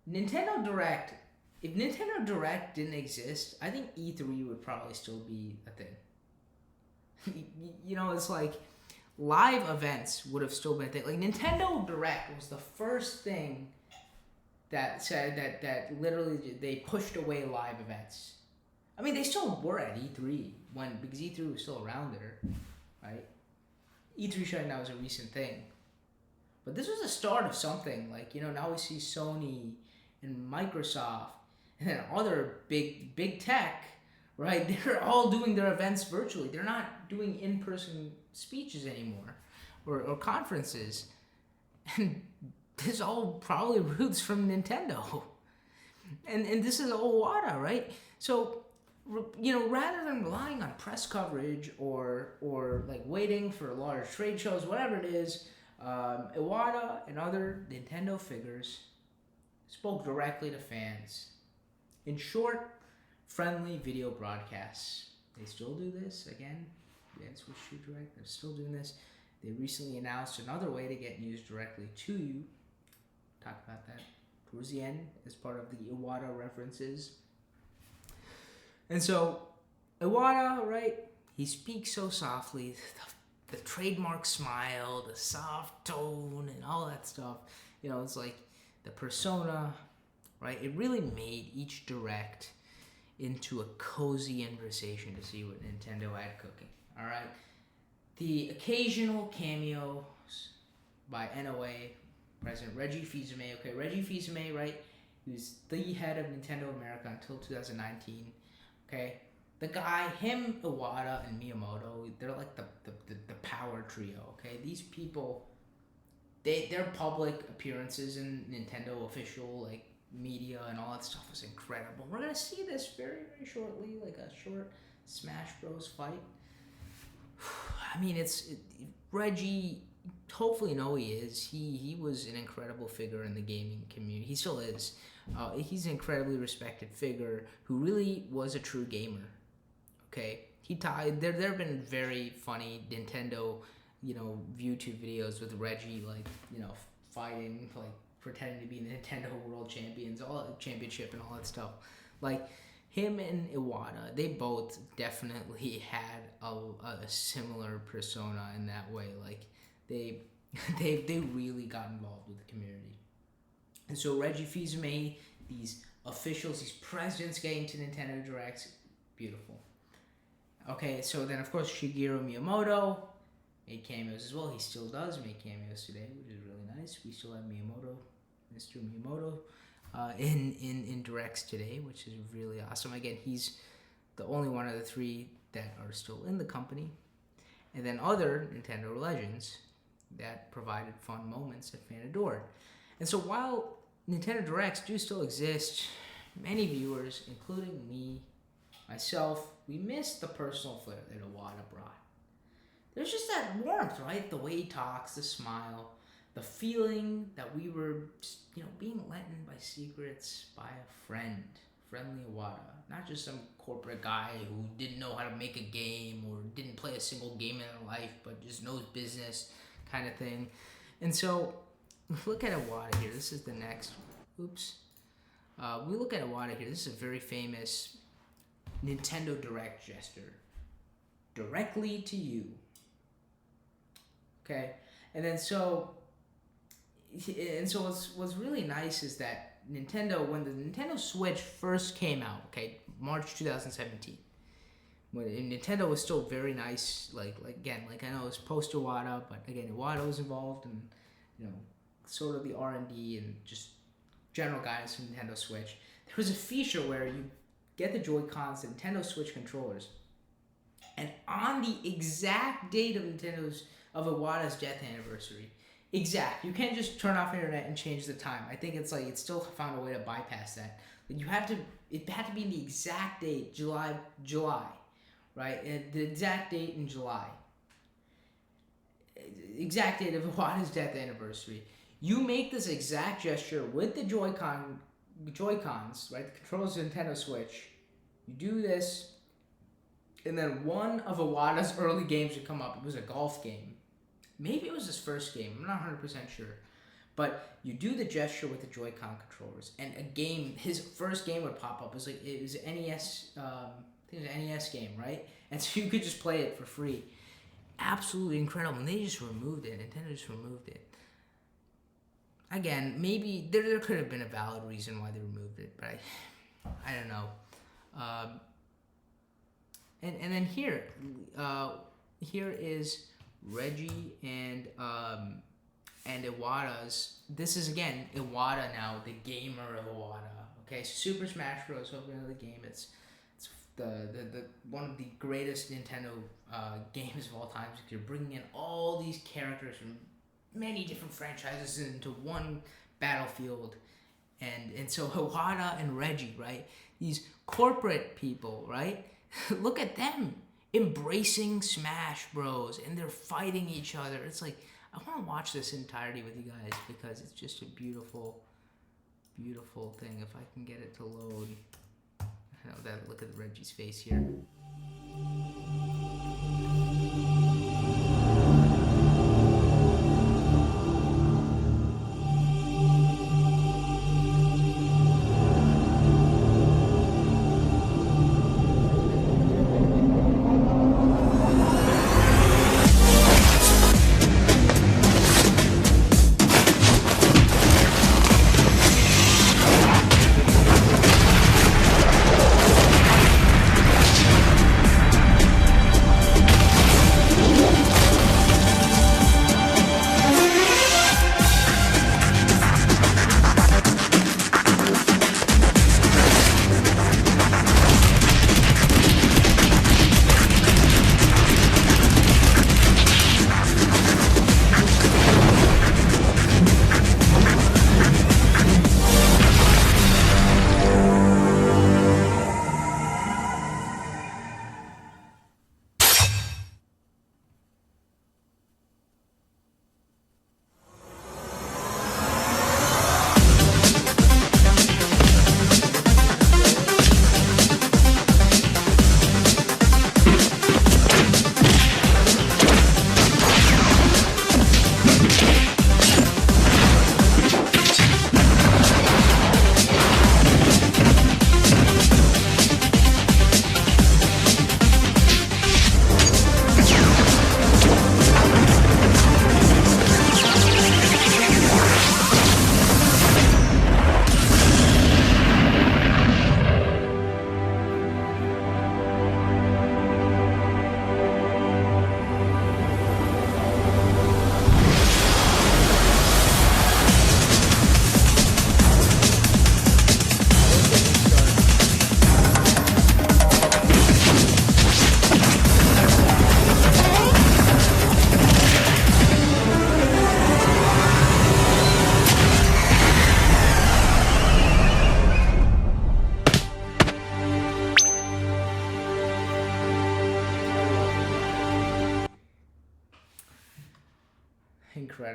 Nintendo Direct, if Nintendo Direct didn't exist, I think E3 would probably still be a thing. It's like live events would have still been a thing. Like Nintendo Direct was the first thing that said that literally they pushed away live events. I mean, they still were at E3 because E3 was still around there, right? E3 shutting down was a recent thing, but this was the start of something. Like now we see Sony and Microsoft and then other big tech, right? They're all doing their events virtually. They're not doing in-person speeches anymore or conferences, and this all probably roots from Nintendo, and this is all Iwata, right? So rather than relying on press coverage or like waiting for large trade shows, whatever it is, Iwata and other Nintendo figures spoke directly to fans. In short, friendly video broadcasts. They still do this again. Switch to Direct. They're still doing this. They recently announced another way to get news directly to you. Talk about that towards the end as part of the Iwata references. And so, Iwata, right? He speaks so softly. The trademark smile, the soft tone, and all that stuff. It's like the persona, right? It really made each Direct into a cozy conversation to see what Nintendo had cooking. All right, the occasional cameos by NOA President Reggie Fils-Aimé. Okay, Reggie Fils-Aimé, right? He was the head of Nintendo America until 2019. Okay, the guy, him, Iwata, and Miyamoto, they're like the power trio. Okay, these people, their public appearances in Nintendo official like media and all that stuff was incredible. We're gonna see this very very shortly, like a short Smash Bros fight. I mean, Reggie. Hopefully, he is. He was an incredible figure in the gaming community. He still is. He's an incredibly respected figure who really was a true gamer. Okay, there have been very funny Nintendo, YouTube videos with Reggie, like, fighting, like pretending to be the Nintendo World Championship and all that stuff. Like him and Iwata, they both definitely had a similar persona in that way. Like they really got involved with the community. And so Reggie Fils-Aimé, these officials, these presidents getting to Nintendo Directs, beautiful. Okay, so then of course Shigeru Miyamoto made cameos as well. He still does make cameos today, which is really nice. We still have Mr. Miyamoto, in Directs today, which is really awesome. Again, he's the only one of the three that are still in the company. And then other Nintendo legends that provided fun moments that fan adored. And so while Nintendo Directs do still exist, many viewers, including me, myself, we miss the personal flair that Iwata brought. There's just that warmth, right? The way he talks, the smile, the feeling that we were, being let in by secrets by a friendly Iwata. Not just some corporate guy who didn't know how to make a game or didn't play a single game in their life, but just knows business kind of thing. And so, look at Iwata here. This is the next. Oops. We look at Iwata here. This is a very famous Nintendo Direct gesture. Directly to you. Okay? And so what's really nice is that Nintendo, when the Nintendo Switch first came out, okay, March 2017, when Nintendo was still very nice, like I know it was post Iwata, but again, Iwata was involved in, sort of the R&D and just general guidance from Nintendo Switch. There was a feature where you get the Joy-Cons, the Nintendo Switch controllers, and on the exact date of Iwata's death anniversary, you can't just turn off internet and change the time. I think it's still found a way to bypass that. But it had to be the exact date, July, right? And the exact date in July. Exact date of Iwata's death anniversary. You make this exact gesture with the Joy-Cons, right? The controls of the Nintendo Switch. You do this, and then one of Iwata's early games would come up. It was a golf game. Maybe it was his first game. I'm not 100% sure. But you do the gesture with the Joy-Con controllers, and his first game would pop up. It was an NES, I think it was an NES game, right? And so you could just play it for free. Absolutely incredible. And they just removed it. Nintendo just removed it. Again, maybe there could have been a valid reason why they removed it, but I don't know. And then here is Reggie and Iwata's. This is again Iwata now, the gamer of Iwata. Okay, Super Smash Bros. Hopefully another game. It's the one of the greatest Nintendo games of all time. You're bringing in all these characters from many different franchises into one battlefield, and so Iwata and Reggie, right? These corporate people, right? Look at them embracing Smash Bros. And they're fighting each other. It's like, I want to watch this entirety with you guys because it's just a beautiful, beautiful thing. If I can get it to load. Look at Reggie's face here.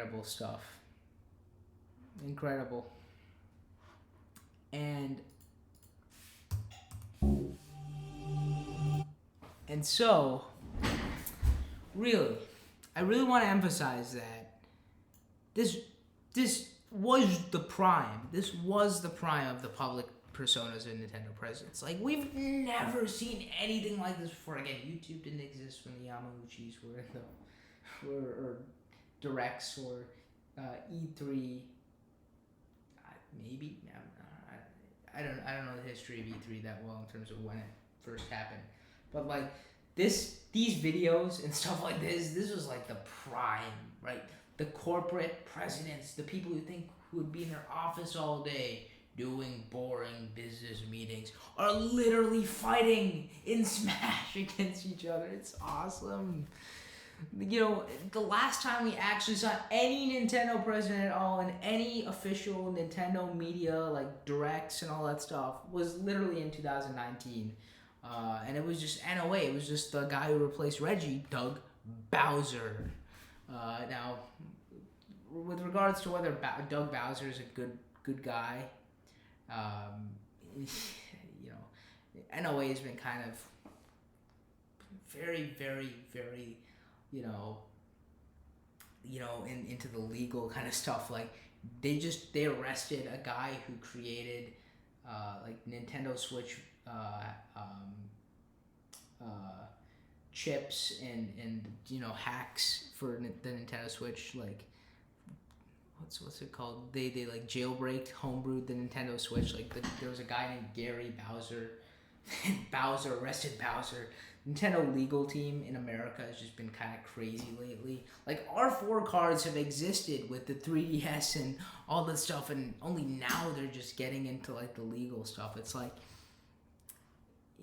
incredible stuff. Incredible. And so, really, I really want to emphasize that this was the prime. This was the prime of the public personas of Nintendo presidents. Like, we've never seen anything like this before. Again, YouTube didn't exist when the Yamauchis or Directs or E3. Maybe I don't know the history of E3 that well in terms of when it first happened, but like these videos and stuff like this was like the prime, right? The corporate presidents, the people who would be in their office all day doing boring business meetings, are literally fighting in Smash against each other. It's awesome. You know, the last time we actually saw any Nintendo president at all in any official Nintendo media, like directs and all that stuff, was literally in 2019. And it was just NOA. It was just the guy who replaced Reggie, Doug Bowser. Now, with regards to whether Doug Bowser is a good guy, you know, NOA has been kind of very, very, very, into the legal kind of stuff. Like they arrested a guy who created like Nintendo Switch chips and hacks for the Nintendo Switch. Like what's it called? They like jailbreaked, homebrewed the Nintendo Switch. Like there was a guy named Gary Bowser. Bowser arrested Bowser. Nintendo legal team in America has just been kind of crazy lately. Like R4 cards have existed with the 3DS and all this stuff, and only now they're just getting into like the legal stuff. It's like,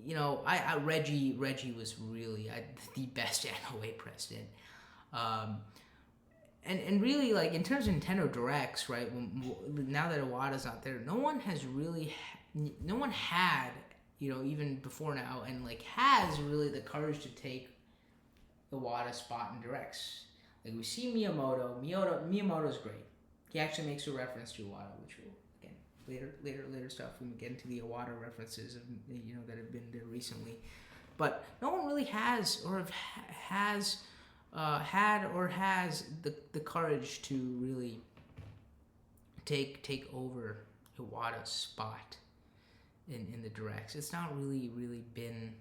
Reggie was really the best NOA president. And really, like, in terms of Nintendo Directs, right, now that Iwata's not there, no one had, even before now, and, like, has really the courage to take Iwata's spot in Directs. Like, we see Miyamoto. Miyamoto's great. He actually makes a reference to Iwata, which will, again, later stuff, when we get into the Iwata references, that have been there recently. But no one really has had or has the courage to really take over Iwata's spot in the directs. It's not really been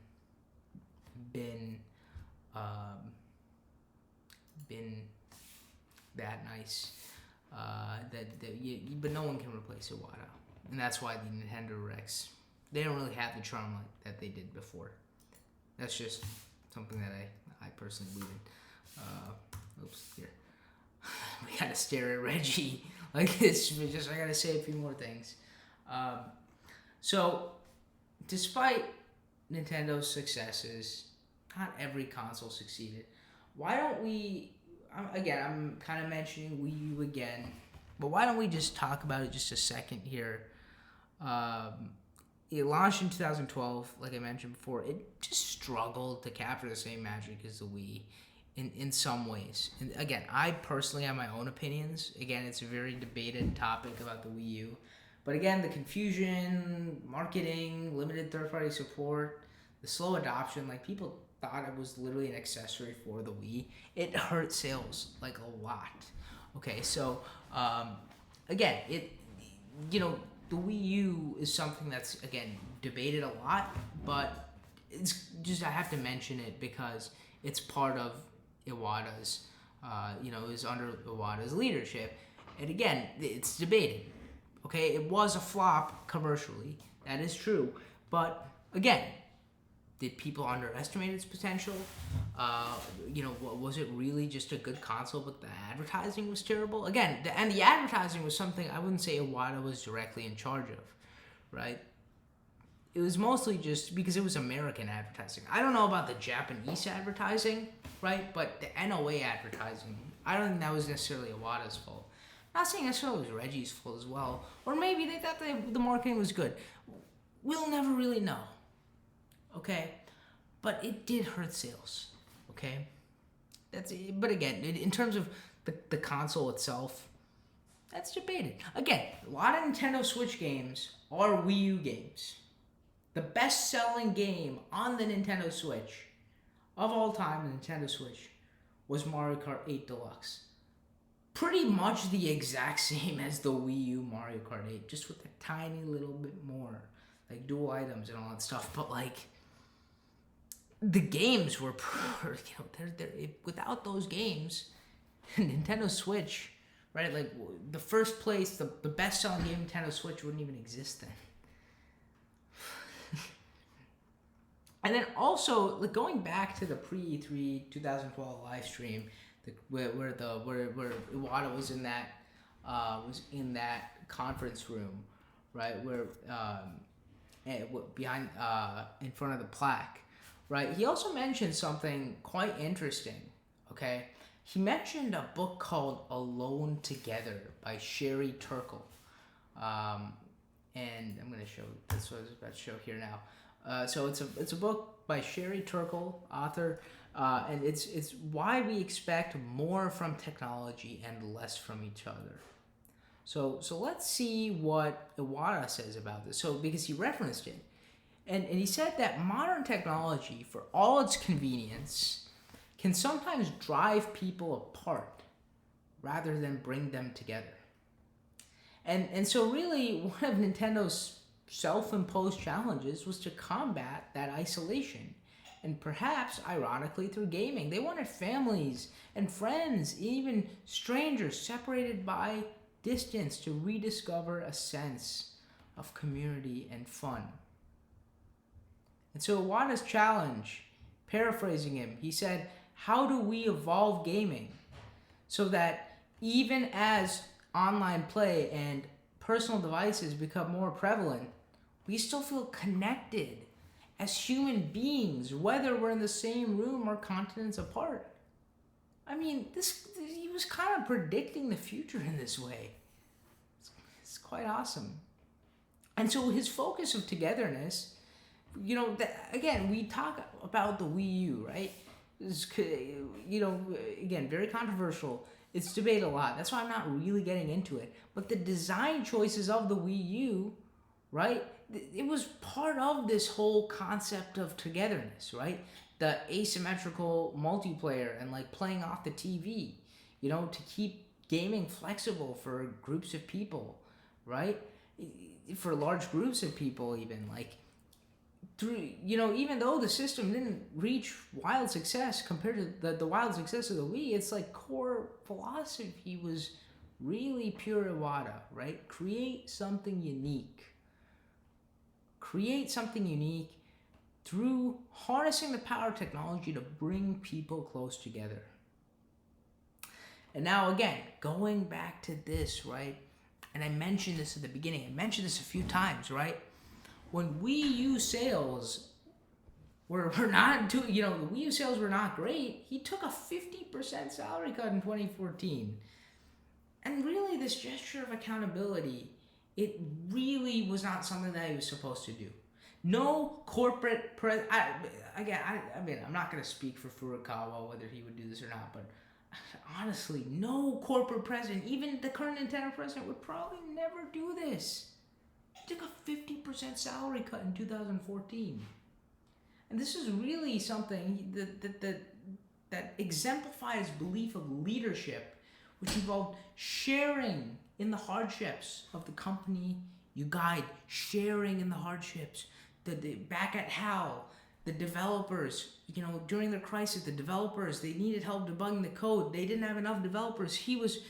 that nice. But no one can replace Iwata, and that's why the Nintendo Directs, they don't really have the charm like that they did before. That's just something that I personally believe in. Here. We gotta stare at Reggie like this. I gotta say a few more things. So, despite Nintendo's successes, not every console succeeded. Why don't we? I'm kind of mentioning Wii U again, but why don't we just talk about it just a second here? It launched in 2012, like I mentioned before. It just struggled to capture the same magic as the Wii in some ways. And again, I personally have my own opinions. Again, it's a very debated topic about the Wii U. But again, the confusion, marketing, limited third-party support, the slow adoption, like people thought it was literally an accessory for the Wii. It hurt sales like a lot. Okay, so again, the Wii U is something that's, again, debated a lot, but it's just, I have to mention it because it's part of Iwata's, is under Iwata's leadership. And again, it's debated. Okay, it was a flop commercially. That is true. But again, did people underestimate its potential? Was it really just a good console, but the advertising was terrible? Again, the advertising was something I wouldn't say Iwata was directly in charge of, right? It was mostly just because it was American advertising. I don't know about the Japanese advertising, right? But the NOA advertising, I don't think that was necessarily Iwata's fault. Not saying necessarily it was Reggie's fault as well. Or maybe they thought the marketing was good. We'll never really know. Okay? But it did hurt sales. Okay? That's it. But again, in terms of the console itself, that's debated. Again, a lot of Nintendo Switch games are Wii U games. The best-selling game on the Nintendo Switch of all time, the Nintendo Switch, was Mario Kart 8 Deluxe. Pretty much the exact same as the Wii U Mario Kart 8, just with a tiny little bit more, like dual items and all that stuff. But like, the games were, without those games, Nintendo Switch, right? Like the first place, the best-selling game Nintendo Switch wouldn't even exist then. And then also, like, going back to the pre-E3 2012 live stream, where Iwata was in that conference room, right, where behind in front of the plaque, right. He also mentioned something quite interesting. Okay, he mentioned a book called Alone Together by Sherry Turkle, and I'm going to show, that's what I was about to show here now. So it's a book by Sherry Turkle, author, and it's why we expect more from technology and less from each other. So let's see what Iwata says about this. So because he referenced it, and he said that modern technology, for all its convenience, can sometimes drive people apart rather than bring them together. And so really, one of Nintendo's self-imposed challenges was to combat that isolation, and perhaps ironically through gaming. They wanted families and friends, even strangers separated by distance, to rediscover a sense of community and fun. And so Iwata's challenge, paraphrasing him, he said, how do we evolve gaming so that even as online play and personal devices become more prevalent, we still feel connected as human beings, whether we're in the same room or continents apart? I mean, he was kind of predicting the future in this way. It's quite awesome. And so his focus of togetherness, again, we talk about the Wii U, right? Again, very controversial. It's debated a lot. That's why I'm not really getting into it. But the design choices of the Wii U, right? It was part of this whole concept of togetherness, right? The asymmetrical multiplayer and like playing off the TV, to keep gaming flexible for groups of people, right? For large groups of people, even like through, even though the system didn't reach wild success compared to the wild success of the Wii, it's like core philosophy was really pure Iwata, right? Create something unique through harnessing the power of technology to bring people close together. And now again, going back to this, right? And I mentioned this at the beginning. I mentioned this a few times, right? When Wii U sales were not the Wii U sales were not great, he took a 50% salary cut in 2014. And really, this gesture of accountability, it really was not something that he was supposed to do. No corporate I'm not going to speak for Furukawa whether he would do this or not, but honestly, no corporate president, even the current Nintendo president, would probably never do this. He took a 50% salary cut in 2014. And this is really something that exemplifies belief of leadership, which involved sharing in the hardships of the company you guide, sharing in the hardships. Back at HAL, the developers, during the crisis, the developers, they needed help debugging the code. They didn't have enough developers. He was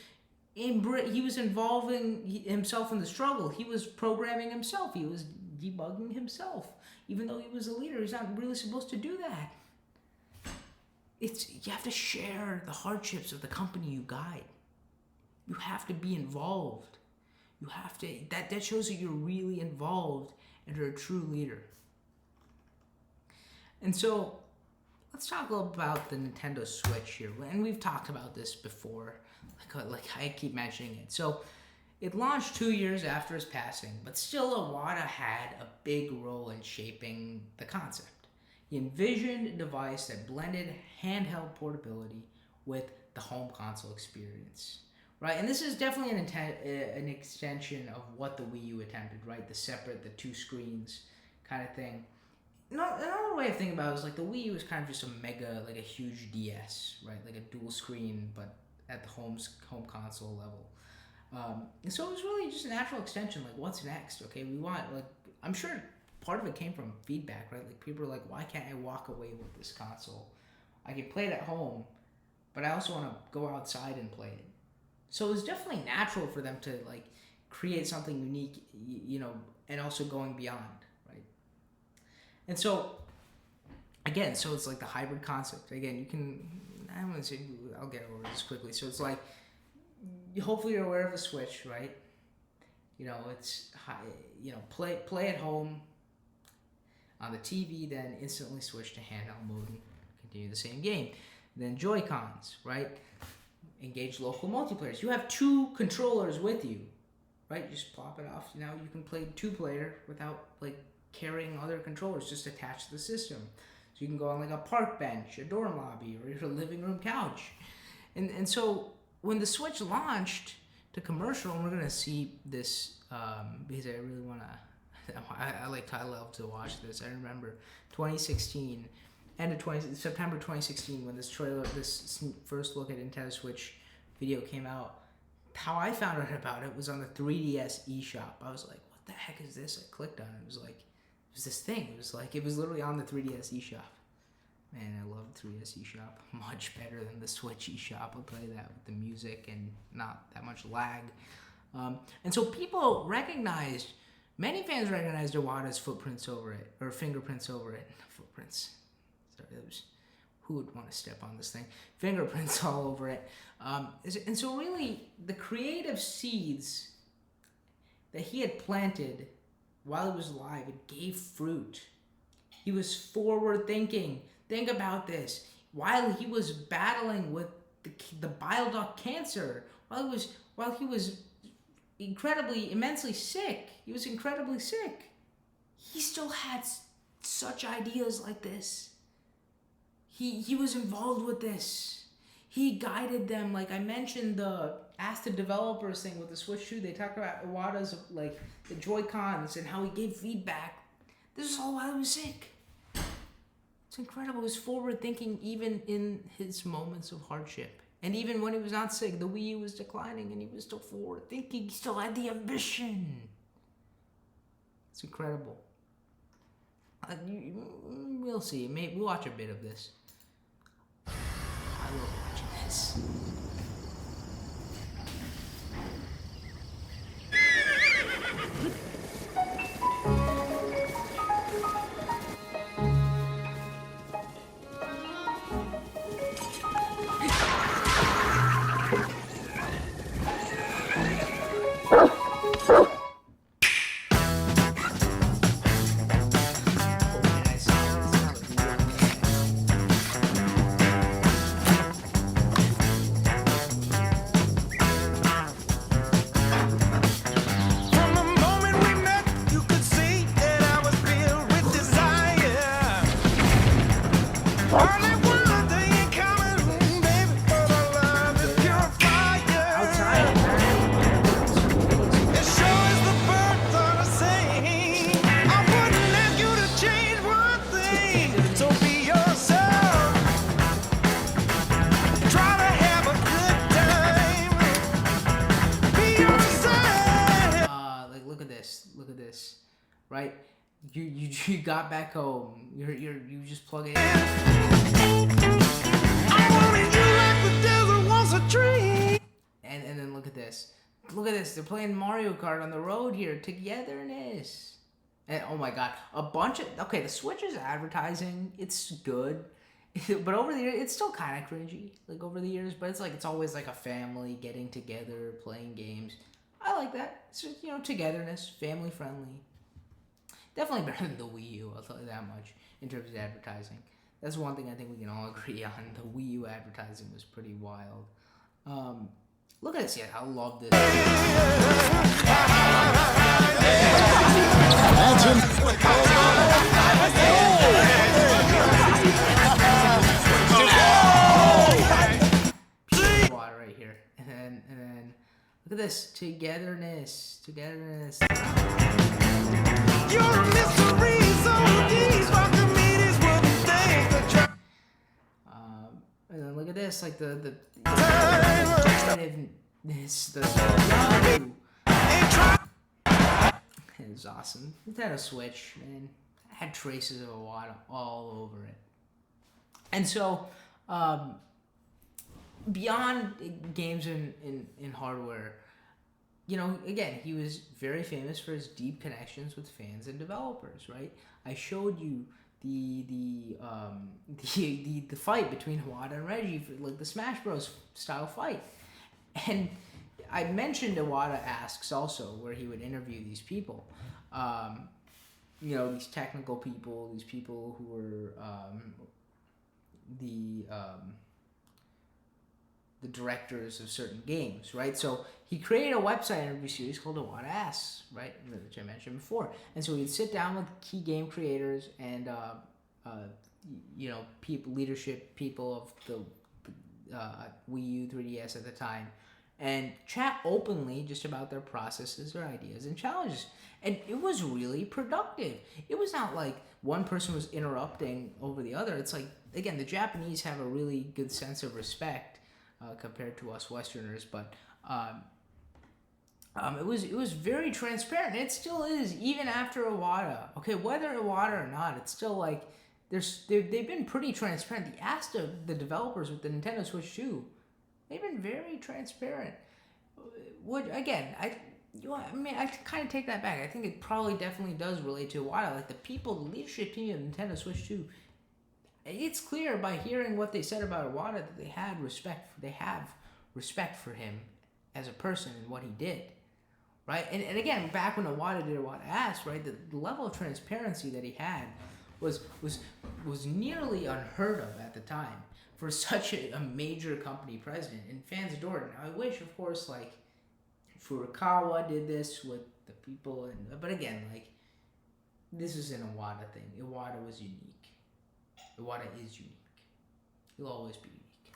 involving himself in the struggle. He was programming himself. He was debugging himself. Even though he was a leader, he's not really supposed to do that. You have to share the hardships of the company you guide. You have to be involved. You have to, that shows that you're really involved and you're a true leader. And so, let's talk a little about the Nintendo Switch here. And we've talked about this before, like I keep mentioning it. So, it launched 2 years after his passing, but still Iwata had a big role in shaping the concept. He envisioned a device that blended handheld portability with the home console experience, right? And this is definitely an extension of what the Wii U attempted, right? The two screens kind of thing. Another way of thinking about it is like the Wii U is kind of just like a huge DS, right? Like a dual screen, but at the home console level. And so it was really just a natural extension. Like, what's next? Okay, we want, like, I'm sure part of it came from feedback, right? Like, people are like, why can't I walk away with this console? I can play it at home, but I also want to go outside and play it. So it was definitely natural for them to, like, create something unique, and also going beyond, right? And so, again, so it's like the hybrid concept. Again, I'm going to say, I'll get over this quickly. So it's like, hopefully you're aware of a Switch, right? It's play at home on the TV, then instantly switch to handheld mode and continue the same game. Then Joy-Cons, right? Engage local multiplayers. You have two controllers with you, right? You just plop it off. Now you can play 2-player without like carrying other controllers, just attached to the system. So you can go on like a park bench, a dorm lobby, or your living room couch. And so when the Switch launched to commercial, and we're gonna see this because I really wanna, I love to watch this. I remember 2016, September 2016, when this first look at Nintendo Switch video came out. How I found out about it was on the 3DS eShop. I was like, what the heck is this? I clicked on it. It was like, it was this thing. It was literally on the 3DS eShop. Man, I love the 3DS eShop. Much better than the Switch eShop. I'll play that with the music and not that much lag. And so many fans recognized Iwata's footprints over it, or fingerprints over it. Footprints. Sorry, who would want to step on this thing? Fingerprints all over it. And so really, the creative seeds that he had planted while he was alive, it gave fruit. He was forward thinking. Think about this. While he was battling with the bile duct cancer, while he was immensely sick, he still had such ideas like this. He was involved with this. He guided them. Like I mentioned, the Ask the Developers thing with the Switch 2. They talked about Iwata's like the Joy-Cons and how he gave feedback. This is all while he was sick. It's incredible. He was forward thinking even in his moments of hardship. And even when he was not sick, the Wii U was declining and he was still forward thinking. He still had the ambition. It's incredible. We'll see. Maybe we'll watch a bit of this. I love watching this. Look at this, right? You got back home. You just plug it in. I wanted you like the desert wants a tree. And then look at this. Look at this. They're playing Mario Kart on the road here. Togetherness. And oh my god, the Switch's advertising, it's good. But over the years, it's still kind of cringy, like over the years. But it's always like a family getting together, playing games. I like that. It's just, togetherness, family friendly. Definitely better than the Wii U, I'll tell you that much, in terms of advertising. That's one thing I think we can all agree on. The Wii U advertising was pretty wild. Look at this. Yeah, I love this. this. Togetherness. You're a mystery, so these fucking meetings will be things that try. And then look at this, like the Time. competitiveness, the it was awesome. Nintendo Switch, man, had traces of Iwata all over it. And so, beyond games in hardware, you know, again, he was very famous for his deep connections with fans and developers, right? I showed you the fight between Iwata and Reggie, for, like the Smash Bros. Style fight. And I mentioned Iwata Asks also, where he would interview these people. You know, these technical people, these people who were the directors of certain games, right? So he created a website interview series called Iwata Asks, right, which I mentioned before. And so he'd sit down with key game creators and you know, leadership people of the Wii U, 3DS at the time, and chat openly just about their processes, their ideas, and challenges. And it was really productive. It was not like one person was interrupting over the other. It's like, again, the Japanese have a really good sense of respect compared to us Westerners, but it was very transparent. It still is, even after Iwata. Okay, whether Iwata or not, it's still like they've been pretty transparent. They asked the developers with the Nintendo Switch 2. They've been very transparent. Would again, I kind of take that back. I think it probably definitely does relate to Iwata. Like the people, the leadership team of Nintendo Switch 2. It's clear by hearing what they said about Iwata that they have respect for him as a person and what he did, right? And again, back when Iwata did Iwata Asks, right, the level of transparency that he had was nearly unheard of at the time for such a major company president, and fans adored it. Now, I wish, of course, like Furukawa did this with the people, but again, like this is an Iwata thing. Iwata was unique. Iwata is unique. He'll always be unique.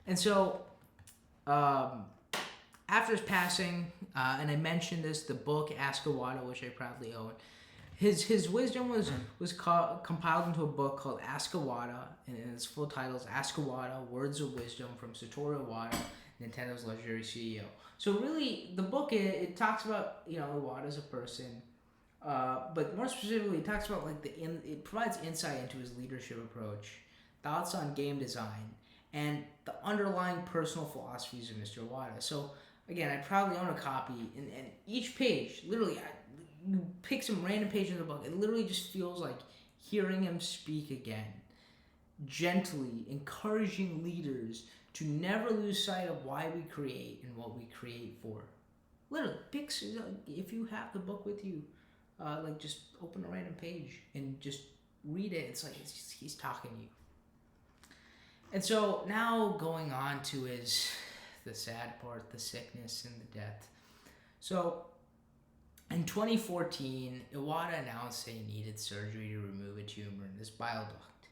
And so, after his passing, and I mentioned this, the book Ask Iwata, which I proudly own, his wisdom was compiled into a book called Ask Iwata, and its full title is Ask Iwata: Words of Wisdom from Satoru Iwata, Nintendo's legendary CEO. So really, the book it talks about, you know, Iwata as a person. But more specifically, it talks about like it provides insight into his leadership approach, thoughts on game design, and the underlying personal philosophies of Mr. Iwata. So again, I proudly own a copy, and each page, literally, you pick some random page in the book. It literally just feels like hearing him speak again, gently encouraging leaders to never lose sight of why we create and what we create for. Literally, if you have the book with you. Like just open a random page and just read it. It's like he's talking to you. And so now going on to the sad part, the sickness and the death. So in 2014, Iwata announced that he needed surgery to remove a tumor in his bile duct.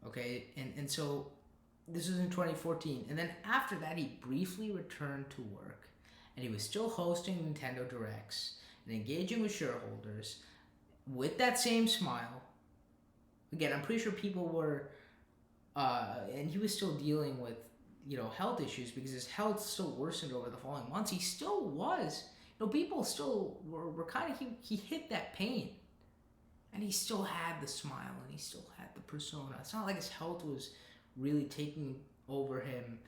Okay, and so this was in 2014. And then after that, he briefly returned to work, and he was still hosting Nintendo Directs and engaging with shareholders with that same smile. Again, I'm pretty sure people were, and he was still dealing with, you know, health issues because his health still worsened over the following months. He still was, you know, people still were kind of, he hit that pain, and he still had the smile and he still had the persona. It's not like his health was really taking over him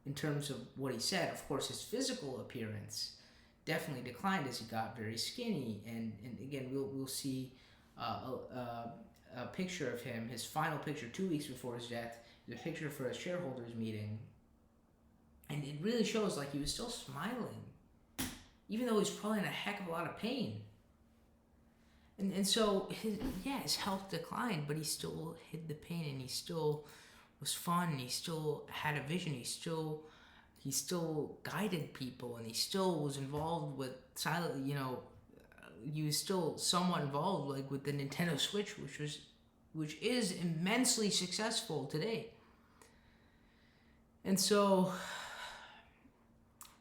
in terms of what he said. Of course, his physical appearance definitely declined as he got very skinny, and again we'll see a picture of him, his final picture 2 weeks before his death, the picture for a shareholders meeting, and it really shows like he was still smiling even though he was probably in a heck of a lot of pain, and so his health declined, but he still hid the pain, and he still was fun, and he still had a vision, he still guided people, and he still was involved with he was still somewhat involved like with the Nintendo Switch, which is immensely successful today. And so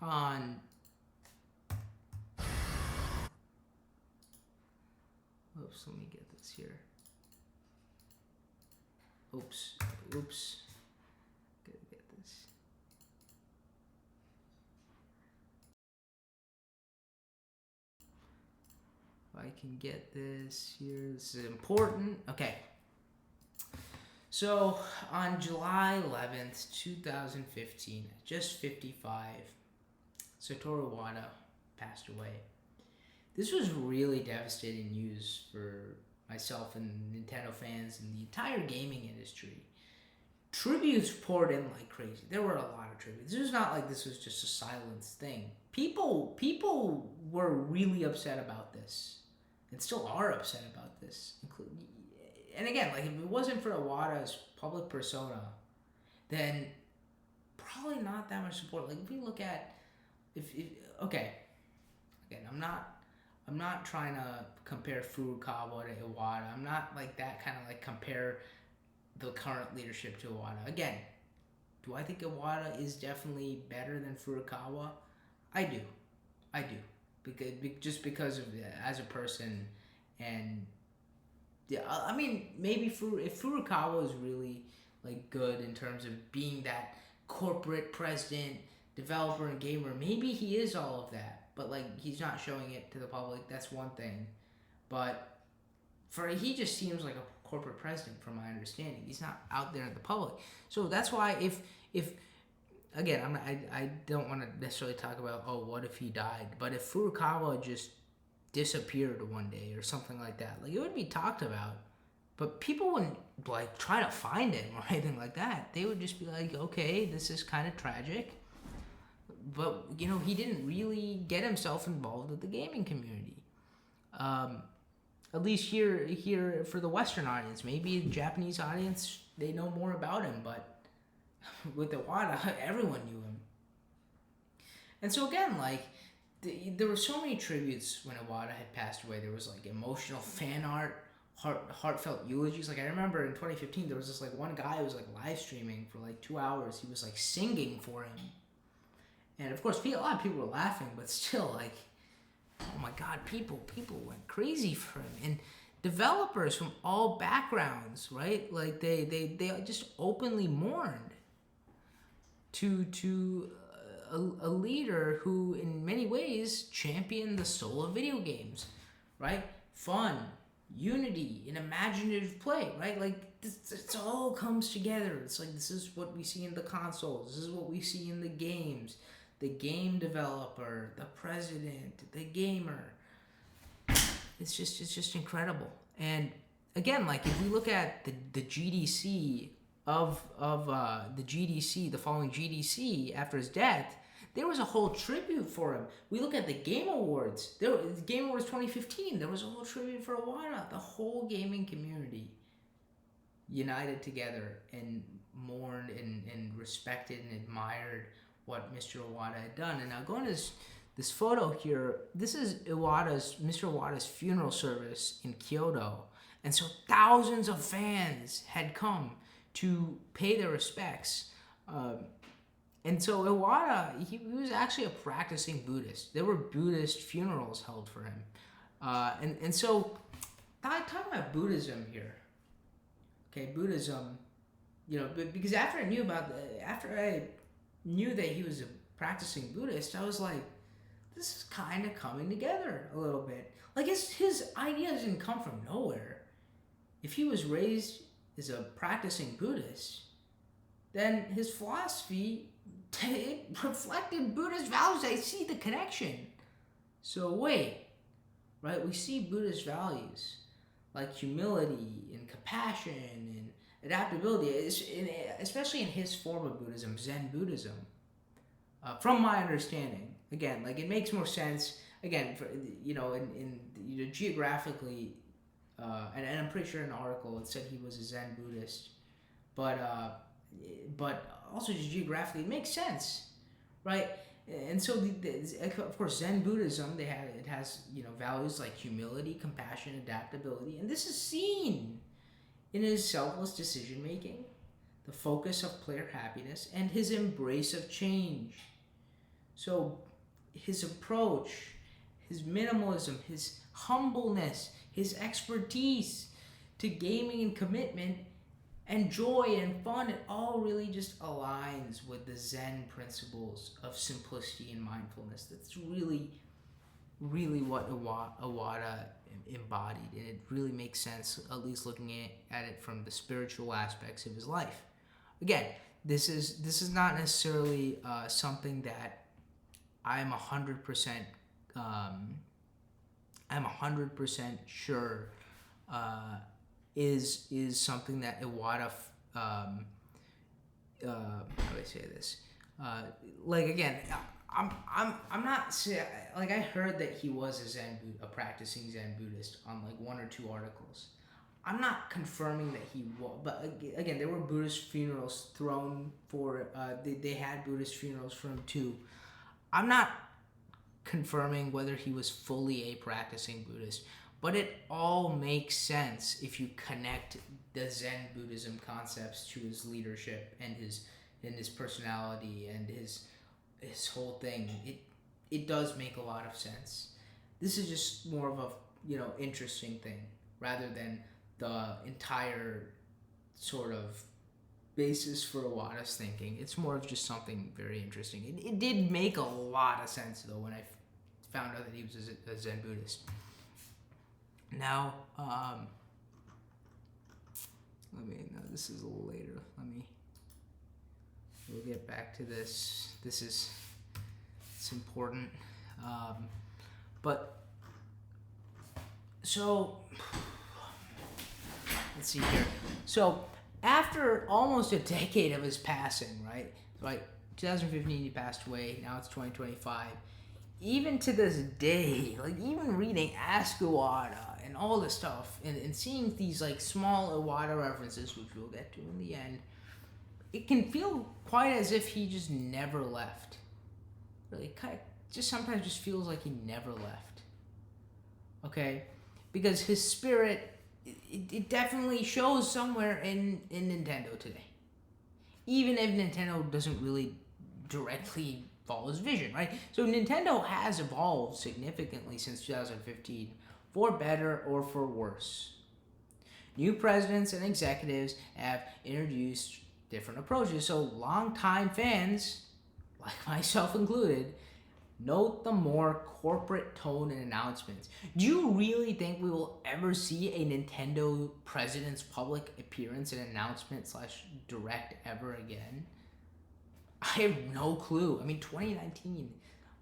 on Oops, let me get this here. Oops. Gotta get this. If I can get this here, this is important. Okay. So, on July 11th, 2015, at just 55, Satoru Iwata passed away. This was really devastating news for myself and Nintendo fans and the entire gaming industry. Tributes poured in like crazy. There were a lot of tributes. This was not like this was just a silence thing. People were really upset about this, and still are upset about this. And again, like if it wasn't for Iwata's public persona, then probably not that much support. Like if we look at, if okay, again, I'm not trying to compare Furukawa to Iwata. I'm not like that kind of like compare the current leadership to Iwata. Again, do I think Iwata is definitely better than Furukawa? I do, because of as a person, and yeah, I mean maybe if Furukawa is really like good in terms of being that corporate president, developer, and gamer, maybe he is all of that. But like he's not showing it to the public. That's one thing. But he just seems like a corporate president, from my understanding. He's not out there in the public. So that's why if again, I don't want to necessarily talk about what if he died, but if Furukawa just disappeared one day or something like that, like it would be talked about, but people wouldn't like try to find him or anything like that. They would just be like, okay, this is kind of tragic, but he didn't really get himself involved with the gaming community. At least here for the Western audience, maybe the Japanese audience, they know more about him, but with Iwata, everyone knew him. And so again, like there were so many tributes when Iwata had passed away. There was like emotional fan art, heartfelt eulogies. Like I remember in 2015, there was this like one guy who was like live streaming for like 2 hours. He was like singing for him, and of course, a lot of people were laughing, but still, like, oh my God, people went crazy for him. And developers from all backgrounds, right? Like they just openly mourned to a leader who in many ways championed the soul of video games, right? Fun, unity, and imaginative play, right? Like it all comes together. It's like this is what we see in the consoles, this is what we see in the games. The game developer, the president, the gamer. It's just incredible. And again, like if we look at the GDC of the GDC, the following GDC after his death, there was a whole tribute for him. We look at the Game Awards. Game Awards 2015. There was a whole tribute for Iwata. The whole gaming community united together and mourned and respected and admired what Mr. Iwata had done. And now going to this photo here, this is Mr. Iwata's funeral service in Kyoto. And so thousands of fans had come to pay their respects. And so Iwata, he was actually a practicing Buddhist. There were Buddhist funerals held for him. And so talking about Buddhism here. Okay, Buddhism, because after I knew that he was a practicing Buddhist, I was like, this is kind of coming together a little bit. Like his ideas didn't come from nowhere. If he was raised as a practicing Buddhist, then his philosophy, it reflected Buddhist values. I see the connection. So wait, right? We see Buddhist values like humility and compassion and adaptability, especially in his form of Buddhism, Zen Buddhism. From my understanding, again, like it makes more sense. Again, for, geographically, and I'm pretty sure in an article it said he was a Zen Buddhist, but also just geographically it makes sense, right? And so, of course, Zen Buddhism it has values like humility, compassion, adaptability, and this is seen in his selfless decision making, the focus of player happiness, and his embrace of change. So his approach, his minimalism, his humbleness, his expertise to gaming and commitment and joy and fun, it all really just aligns with the Zen principles of simplicity and mindfulness. That's really, really what Iwata embodied, and it really makes sense, at least looking at it from the spiritual aspects of his life. Again, this is not necessarily something that I'm 100%. I'm 100% sure is something that Iwata. How do I say this? Like again, I'm not like I heard that he was a practicing Zen Buddhist on like one or two articles. I'm not confirming that he was, but again, there were Buddhist funerals thrown for. They had Buddhist funerals for him too. I'm not confirming whether he was fully a practicing Buddhist, but it all makes sense if you connect the Zen Buddhism concepts to his leadership and his personality and his whole thing. It does make a lot of sense. This is just more of a interesting thing rather than the entire sort of basis for Iwata's thinking. It's more of just something very interesting. It did make a lot of sense though when I found out that he was a Zen Buddhist. Now, this is a little later. We'll get back to this. It's important. But, so, let's see here. So, after almost a decade of his passing, right? 2015 he passed away, now it's 2025. Even to this day, like even reading Ask Iwata and all this stuff, and seeing these like small Iwata references, which we'll get to in the end, it can feel quite as if he just never left. Really, just sometimes just feels like he never left. Okay? Because his spirit, it definitely shows somewhere in Nintendo today. Even if Nintendo doesn't really directly follow his vision, right? So Nintendo has evolved significantly since 2015, for better or for worse. New presidents and executives have introduced different approaches, so longtime fans, like myself included, note the more corporate tone in announcements. Do you really think we will ever see a Nintendo president's public appearance and announcement / direct ever again? I have no clue. 2019,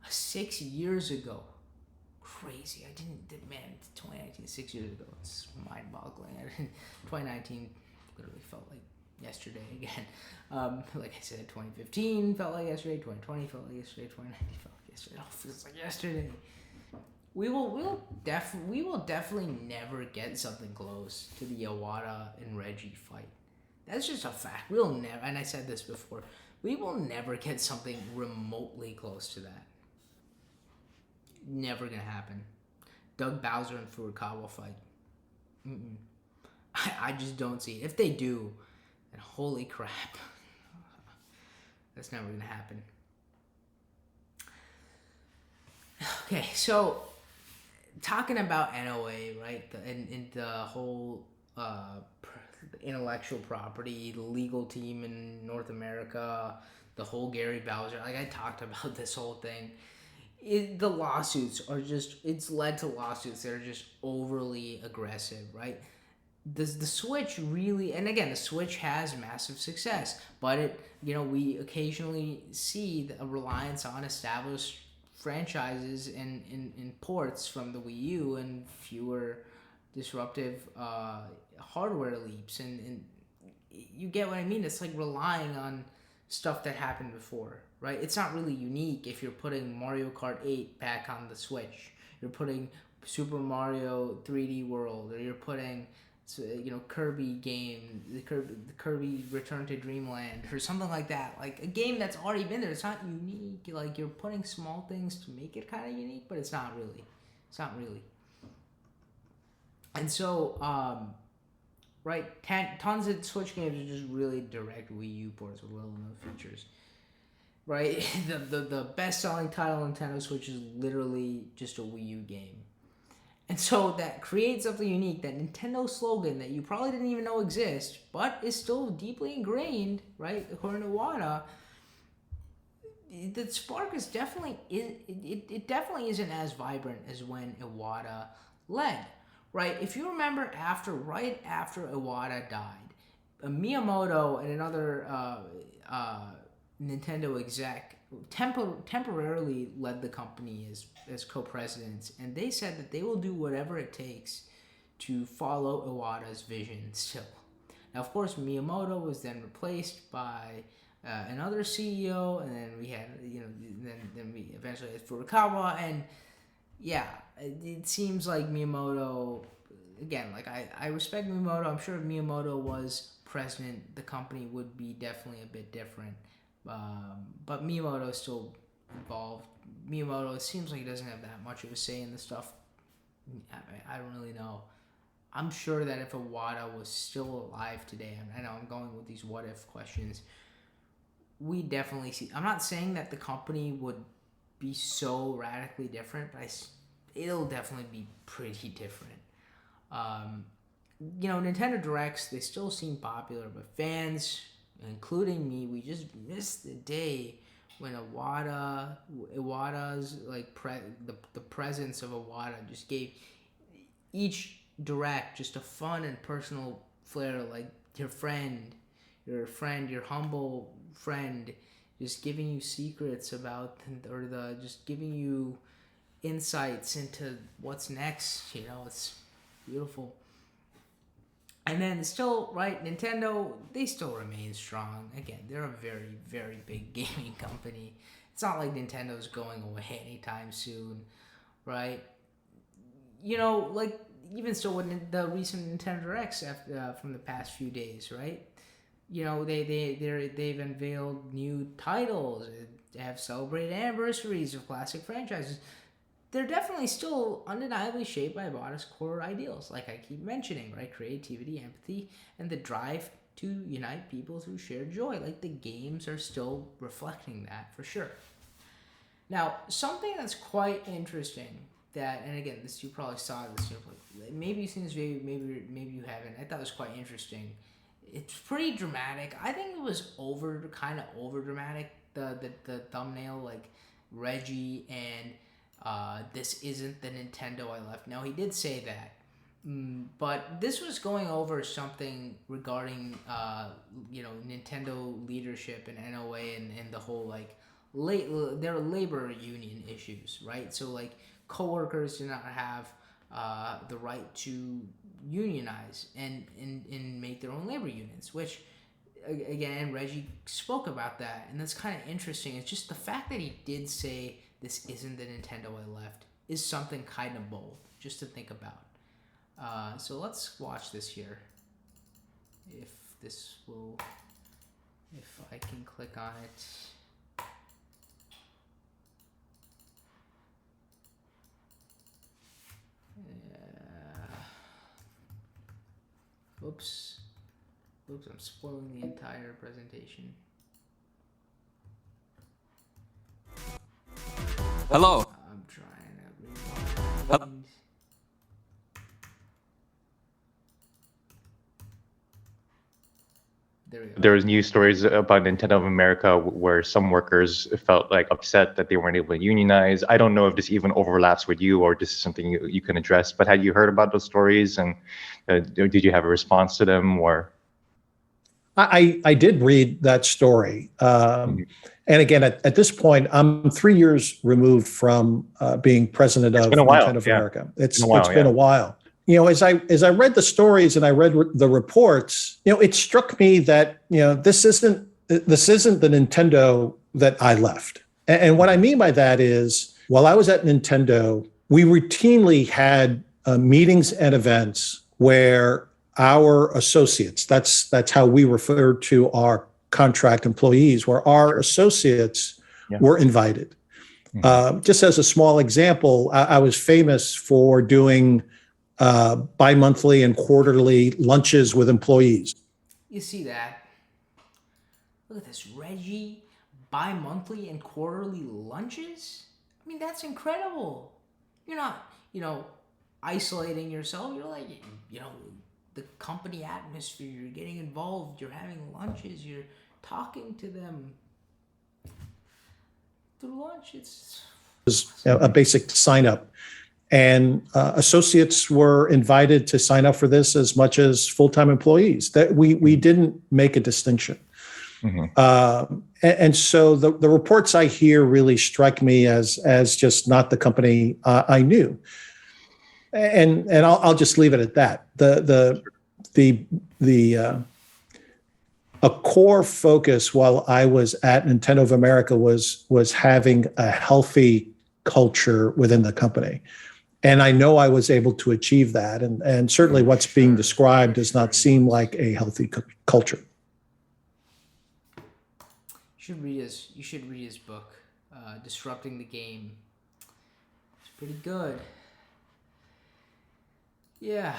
6 years ago. Crazy. 2019, 6 years ago. It's mind-boggling. 2019 literally felt like yesterday again. Like I said, 2015 felt like yesterday. 2020 felt like yesterday. 2019 felt like yesterday. It all feels like yesterday. We will definitely never get something close to the Iwata and Reggie fight. That's just a fact. We'll never, and I said this before, we will never get something remotely close to that. Never gonna happen. Doug Bowser and Furukawa fight. I just don't see it. If they do, then holy crap. That's never gonna happen. Okay, so talking about NOA, right? And the whole intellectual property, the legal team in North America, the whole Gary Bowser. Like I talked about this whole thing. The lawsuits are just, it's led to lawsuits that are just overly aggressive, right? Does the Switch really, and again, the Switch has massive success, but we occasionally see a reliance on established franchises and ports from the Wii U and fewer disruptive hardware leaps, and you get what I mean. It's like relying on stuff that happened before, right? It's not really unique if you're putting Mario Kart 8 back on the Switch, you're putting Super Mario 3D World, or you're putting Kirby game, the Kirby Return to Dreamland, or something like that, like a game that's already been there. It's not unique. Like you're putting small things to make it kind of unique, but it's not really. And so, right, tons of Switch games are just really direct Wii U ports with little no features. Right, the best selling title on Nintendo Switch is literally just a Wii U game. And so that creates something unique, that Nintendo slogan that you probably didn't even know exists, but is still deeply ingrained, right? According to Wada, the spark is definitely it definitely isn't as vibrant as when Iwata led, right? If you remember, right after Iwata died, Miyamoto and another Nintendo exec temporarily led the company as co-presidents, and they said that they will do whatever it takes to follow Iwata's vision still. Now, of course, Miyamoto was then replaced by another CEO, and then we had, then we eventually had Furukawa, and yeah, it seems like Miyamoto, again, like I respect Miyamoto. I'm sure if Miyamoto was president, the company would be definitely a bit different. But Miyamoto is still involved. Miyamoto, it seems like he doesn't have that much of a say in the stuff. I don't really know. I'm sure that if Iwata was still alive today, I know I'm going with these what if questions, we definitely see. I'm not saying that the company would be so radically different, but it'll definitely be pretty different. Um, Nintendo Directs, they still seem popular, but fans, including me, we just missed the day when Iwata's like the presence of Iwata just gave each direct just a fun and personal flair, like your humble friend, just giving you secrets about, or the just giving you insights into what's next. It's beautiful. And then still, right, Nintendo, they still remain strong. Again, they're a very, very big gaming company. It's not like Nintendo's going away anytime soon, right? Like even still with the recent Nintendo Directs from the past few days, right? They've unveiled new titles. They have celebrated anniversaries of classic franchises. They're definitely still undeniably shaped by Iwata's core ideals, like I keep mentioning, right? Creativity, empathy, and the drive to unite people through shared joy. Like the games are still reflecting that for sure. Now, something that's quite interesting and again, this you probably saw this, maybe you've seen this video, maybe you haven't. I thought it was quite interesting. It's pretty dramatic. I think it was kind of over dramatic. The thumbnail, like Reggie and this isn't the Nintendo I left. Now he did say that, but this was going over something regarding Nintendo leadership and NOA and the whole like their labor union issues, right? So like coworkers do not have the right to unionize and make their own labor unions, which again Reggie spoke about that, and that's kind of interesting. It's just the fact that he did say this isn't the Nintendo I left is something kind of bold just to think about. So let's watch this here. If I can click on it. Oops, I'm spoiling the entire presentation. Hello. I'm trying to rewind. There we go. There was news stories about Nintendo of America where some workers felt like upset that they weren't able to unionize. I don't know if this even overlaps with you or this is something you can address, but had you heard about those stories and did you have a response to them or? I did read that story. And again, at this point, I'm 3 years removed from being president of Nintendo of America. It's been a while. As I read the stories and I read the reports, it struck me that this isn't the Nintendo that I left. And what I mean by that is, while I was at Nintendo, we routinely had meetings and events where our associates, that's how we refer to our contract employees, where our associates were invited. Just as a small example, I was famous for doing bi-monthly and quarterly lunches with employees. You see that? Look at this, Reggie, bi-monthly and quarterly lunches? I mean, that's incredible. You're not, isolating yourself. You're like, the company atmosphere. You're getting involved. You're having lunches. You're talking to them through lunch. It's a basic sign up. And associates were invited to sign up for this as much as full-time employees. That we didn't make a distinction. And so the reports I hear really strike me as just not the company I knew. And I'll just leave it at that. A core focus while I was at Nintendo of America was having a healthy culture within the company. And I know I was able to achieve that. And certainly what's being described does not seem like a healthy culture. You should read his book, Disrupting the Game. It's pretty good. Yeah.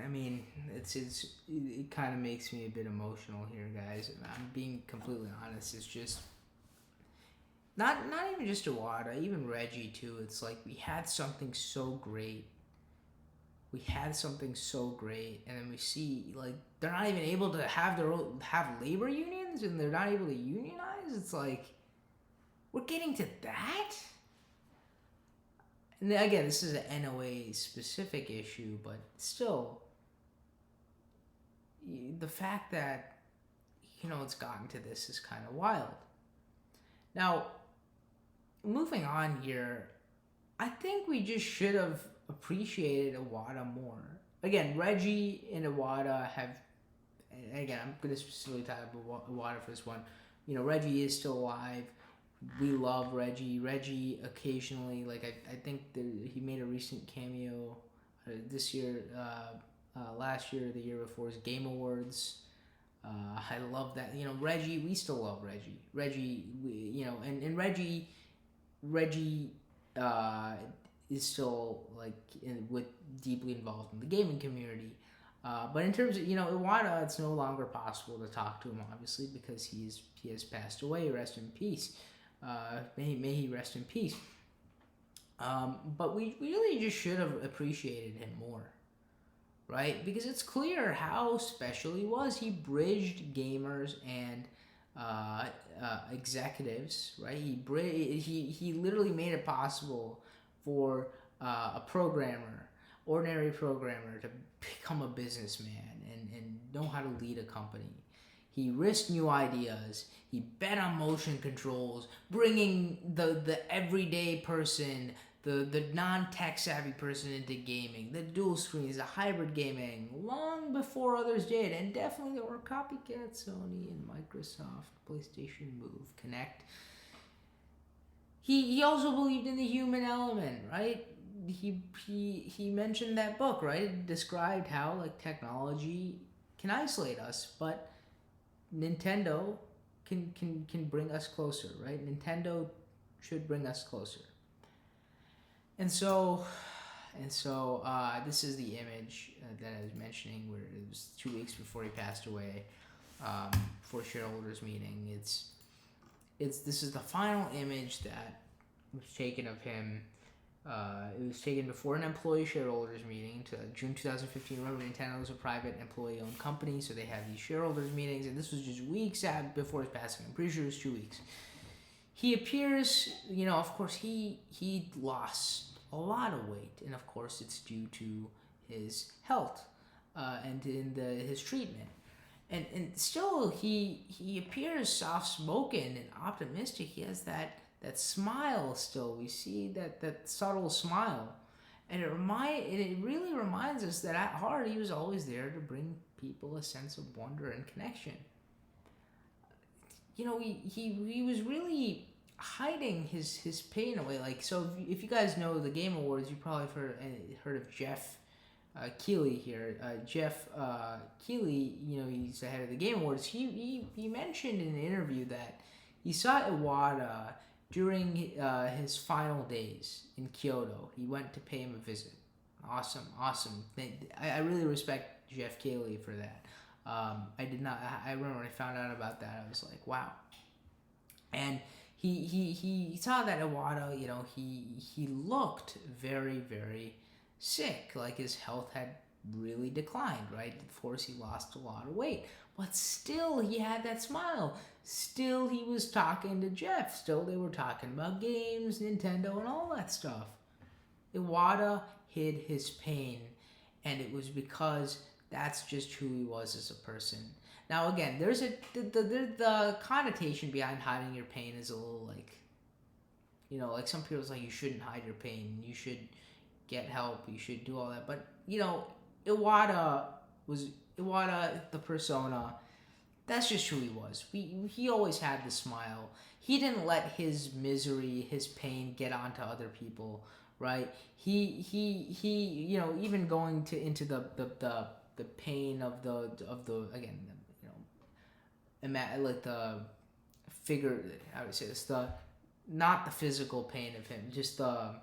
I mean, it kind of makes me a bit emotional here, guys. I'm being completely honest. It's just not even just Iwata, even Reggie too. It's like we had something so great. And then we see like they're not even able to have labor unions, and they're not able to unionize. It's like we're getting to that. And again, this is an NOA specific issue, but still, the fact that it's gotten to this is kind of wild. Now, moving on here, I think we just should have appreciated Iwata more. Again, Reggie and Iwata have, again, I'm going to specifically talk about Iwata for this one. Reggie is still alive. We love Reggie. Reggie occasionally, like I think he made a recent cameo this year, last year, the year before, his Game Awards. I love that. Reggie, we still love Reggie. Reggie, and Reggie is still deeply involved in the gaming community. But in terms of Iwata, it's no longer possible to talk to him, obviously, because he has passed away. Rest in peace. May he rest in peace. But we really just should have appreciated him more, right? Because it's clear how special he was. He bridged gamers and executives, right? He literally made it possible for a ordinary programmer, to become a businessman and know how to lead a company. He risked new ideas. He bet on motion controls, bringing the everyday person, the non-tech savvy person into gaming, the dual screens, the hybrid gaming, long before others did. And definitely there were copycats, Sony and Microsoft, PlayStation Move, Kinect. He also believed in the human element, right? He mentioned that book, right? It described how technology can isolate us, but Nintendo can bring us closer, right? Nintendo should bring us closer. And so this is the image that I was mentioning, where it was 2 weeks before he passed away, for shareholders meeting. This is the final image that was taken of him. It was taken before an employee shareholders meeting to June 2015. Remember, Nintendo was a private employee-owned company, so they have these shareholders meetings, and this was just weeks before his passing. I'm pretty sure it was 2 weeks. He appears, of course, he lost a lot of weight, and of course it's due to his health and in his treatment. And still, he appears soft-spoken and optimistic. He has that smile still. We see that subtle smile. And it really reminds us that at heart he was always there to bring people a sense of wonder and connection. He was really hiding his pain away. So if you guys know the Game Awards, you probably heard of Jeff Keighley here. Jeff Keighley, he's the head of the Game Awards. He mentioned in an interview that he saw Iwata during his final days in Kyoto. He went to pay him a visit. Awesome. I really respect Jeff Keighley for that. I remember when I found out about that, I was like, wow. And he saw that Iwata, he looked very, very sick. Like his health had really declined, right? Of course, he lost a lot of weight, but still he had that smile. Still, he was talking to Jeff. Still, they were talking about games, Nintendo, and all that stuff. Iwata hid his pain, and it was because that's just who he was as a person. Now, again, there's the connotation behind hiding your pain is a little like, like some people's like, you shouldn't hide your pain, you should get help, you should do all that. But Iwata Iwata, the persona. That's just who he was. He always had the smile. He didn't let his misery, his pain get onto other people, right? He even going into the pain of the again, like the figure, how would I say this, not the physical pain of him, just the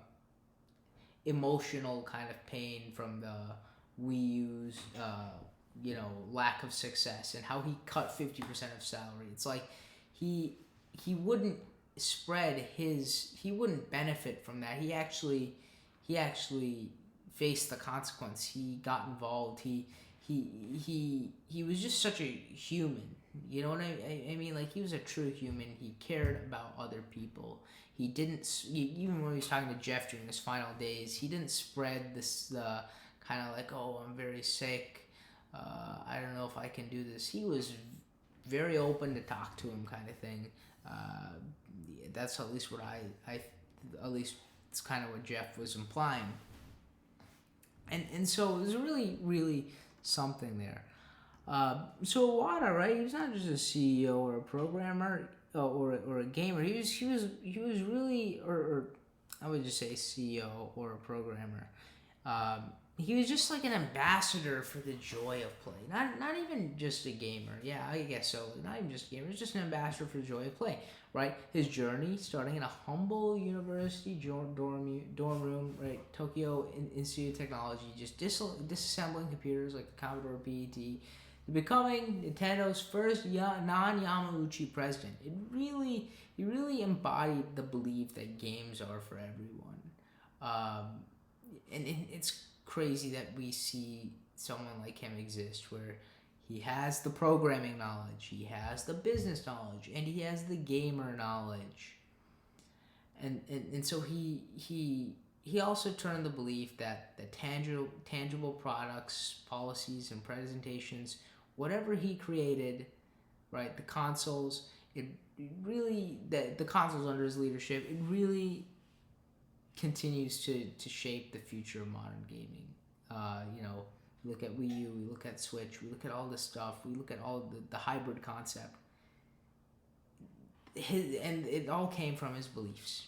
emotional kind of pain from the Wii U's lack of success, and how he cut 50% of salary. It's like he wouldn't he wouldn't benefit from that. He actually faced the consequence. He got involved. He was just such a human. You know what I mean? Like, he was a true human. He cared about other people. He didn't, even when he was talking to Jeff during his final days, he didn't spread this kind of like, oh, I'm very sick. I don't know if I can do this. He was very open to talk to him, kind of thing. That's at least what I at least it's kind of what Jeff was implying. And so there's really, really something there. So Iwata, right? He's not just a CEO or a programmer or a gamer. He was really, or I would just say CEO or a programmer. He was just like an ambassador for the joy of play. Not even just a gamer. Yeah, I guess so. Not even just a gamer. He's just an ambassador for the joy of play, right? His journey, starting in a humble university dorm room, right? Tokyo Institute of Technology, just disassembling computers like the Commodore PET, to becoming Nintendo's first non-Yamauchi president. He really embodied the belief that games are for everyone. And it's crazy that we see someone like him exist, where he has the programming knowledge, he has the business knowledge, and he has the gamer knowledge. And so he also turned the belief that the tangible products, policies, and presentations, whatever he created, right, the consoles, it really, the consoles under his leadership, it really continues to shape the future of modern gaming. We look at Wii U, we look at Switch, we look at all this stuff, we look at all the hybrid concept. And it all came from his beliefs.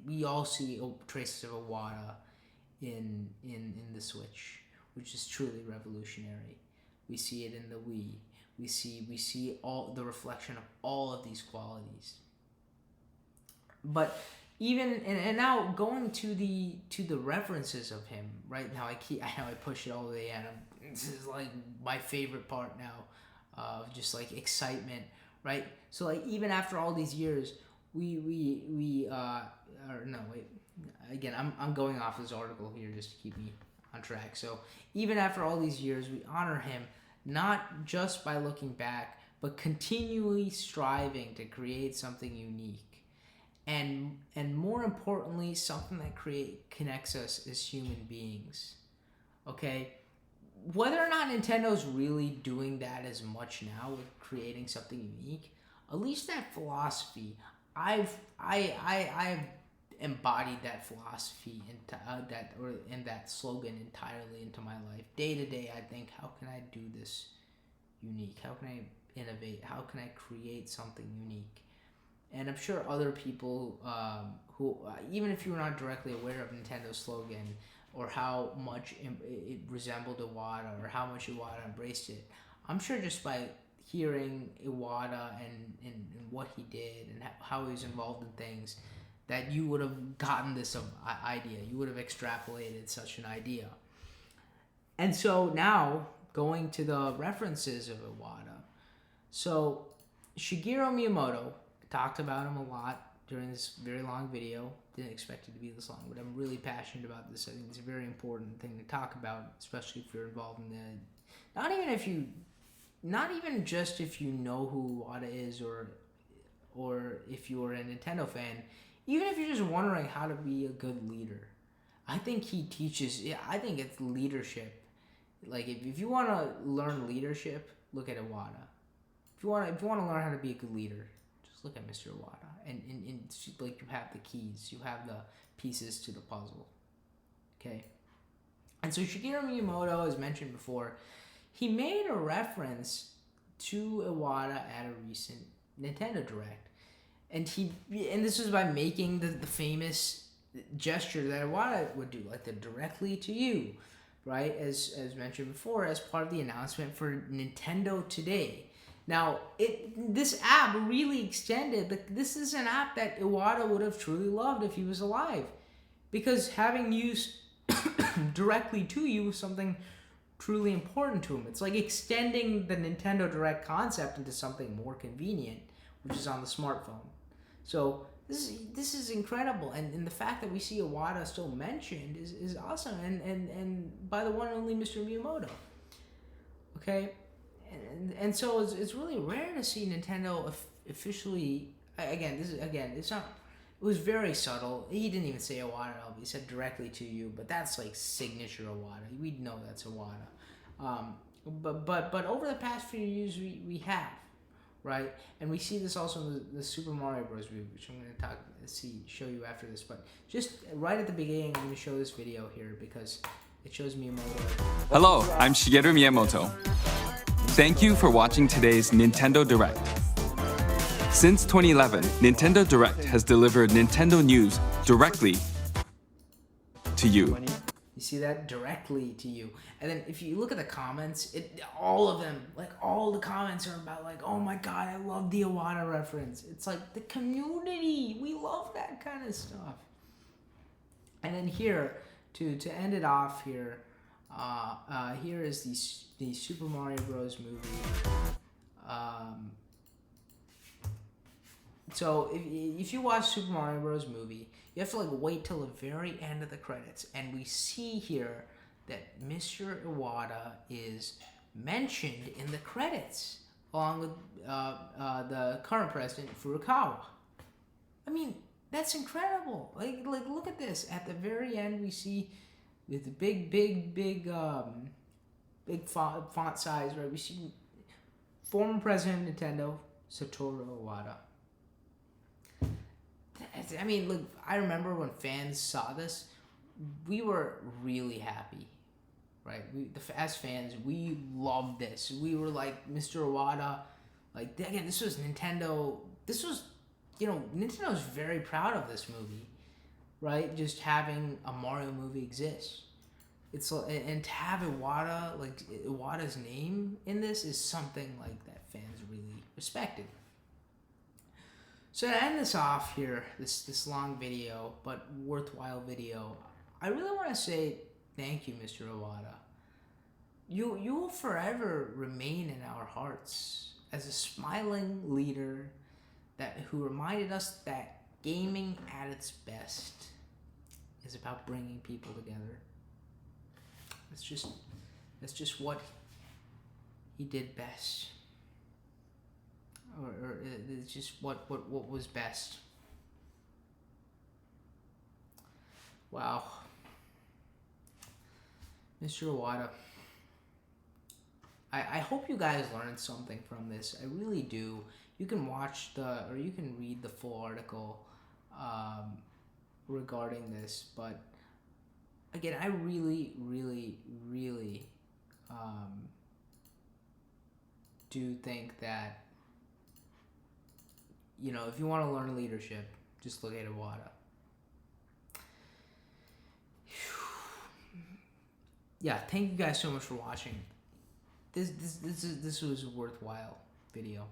We all see traces of Iwata in the Switch, which is truly revolutionary. We see it in the Wii. We see all the reflection of all of these qualities. But even and now going to the references of him, right? Now I push it all the way in. This is like my favorite part now, of just like excitement, right? So like, even after all these years, I'm going off this article here just to keep me on track. So even after all these years, we honor him not just by looking back, but continually striving to create something unique. And more importantly, something that connects us as human beings. Okay? Whether or not Nintendo's really doing that as much now with creating something unique, at least that philosophy, I've embodied that philosophy and that slogan entirely into my life. Day to day, I think, how can I do this unique? How can I innovate? How can I create something unique? And I'm sure other people who, even if you were not directly aware of Nintendo's slogan, or how much it resembled Iwata, or how much Iwata embraced it, I'm sure just by hearing Iwata and what he did and how he was involved in things, that you would have gotten this idea. You would have extrapolated such an idea. And so now, going to the references of Iwata. So Shigeru Miyamoto talked about him a lot during this very long video. Didn't expect it to be this long, but I'm really passionate about this. I think it's a very important thing to talk about, especially if you're involved in the. Not even just if you know who Iwata is, or if you're a Nintendo fan. Even if you're just wondering how to be a good leader, I think he teaches. Yeah, I think it's leadership. Like if you want to learn leadership, look at Iwata. If you want to learn how to be a good leader, just look at Mr. Iwata, and like you have the keys, you have the pieces to the puzzle. Okay, and so Shigeru Miyamoto, as mentioned before, he made a reference to Iwata at a recent Nintendo Direct, and this was by making the famous gesture that Iwata would do, like the directly to you, right? As mentioned before, as part of the announcement for Nintendo Today. Now, this app really extended. This is an app that Iwata would have truly loved if he was alive, because having news directly to you was something truly important to him. It's like extending the Nintendo Direct concept into something more convenient, which is on the smartphone. So this is incredible, and the fact that we see Iwata still mentioned is awesome, and by the one and only Mr. Miyamoto. Okay. And so it's really rare to see Nintendo officially. It's not. It was very subtle. He didn't even say Iwata. He said directly to you, but that's like signature Iwata. We know that's Iwata. But over the past few years, we have, right, and we see this also in the Super Mario Bros. Movie, which I'm going to show you after this. But just right at the beginning, I'm going to show this video here because it shows Miyamoto. Hello, I'm Shigeru Miyamoto. Thank you for watching today's Nintendo Direct. Since 2011, Nintendo Direct has delivered Nintendo news directly to you. You see that? Directly to you. And then if you look at the comments, all of them, like all the comments are about like, oh my god, I love the Iwata reference. It's like the community. We love that kind of stuff. And then here, to end it off here, here is the Super Mario Bros. Movie. So if you watch Super Mario Bros. Movie, you have to like wait till the very end of the credits, and we see here that Mr. Iwata is mentioned in the credits along with the current president Furukawa. I mean, that's incredible. Like look at this. At the very end, we see with the big font size, right? We see former president of Nintendo, Satoru Iwata. I mean, look, I remember when fans saw this, we were really happy, right? As fans, we loved this. We were like, Mr. Iwata, like, again, this was Nintendo. This was, Nintendo's very proud of this movie, right? Just having a Mario movie exist. And to have Iwata, like Iwata's name in this is something like that fans really respected. So to end this off here, this long video, but worthwhile video, I really want to say thank you, Mr. Iwata. You will forever remain in our hearts as a smiling leader who reminded us that gaming at its best is about bringing people together. That's just what he did best. Or it's just what was best. Wow. Mr. Iwata. I hope you guys learned something from this. I really do. You can watch or you can read the full article regarding this, but again, I really, really, really do think that if you want to learn leadership, just look at Iwata. Yeah, thank you guys so much for watching. This was a worthwhile video.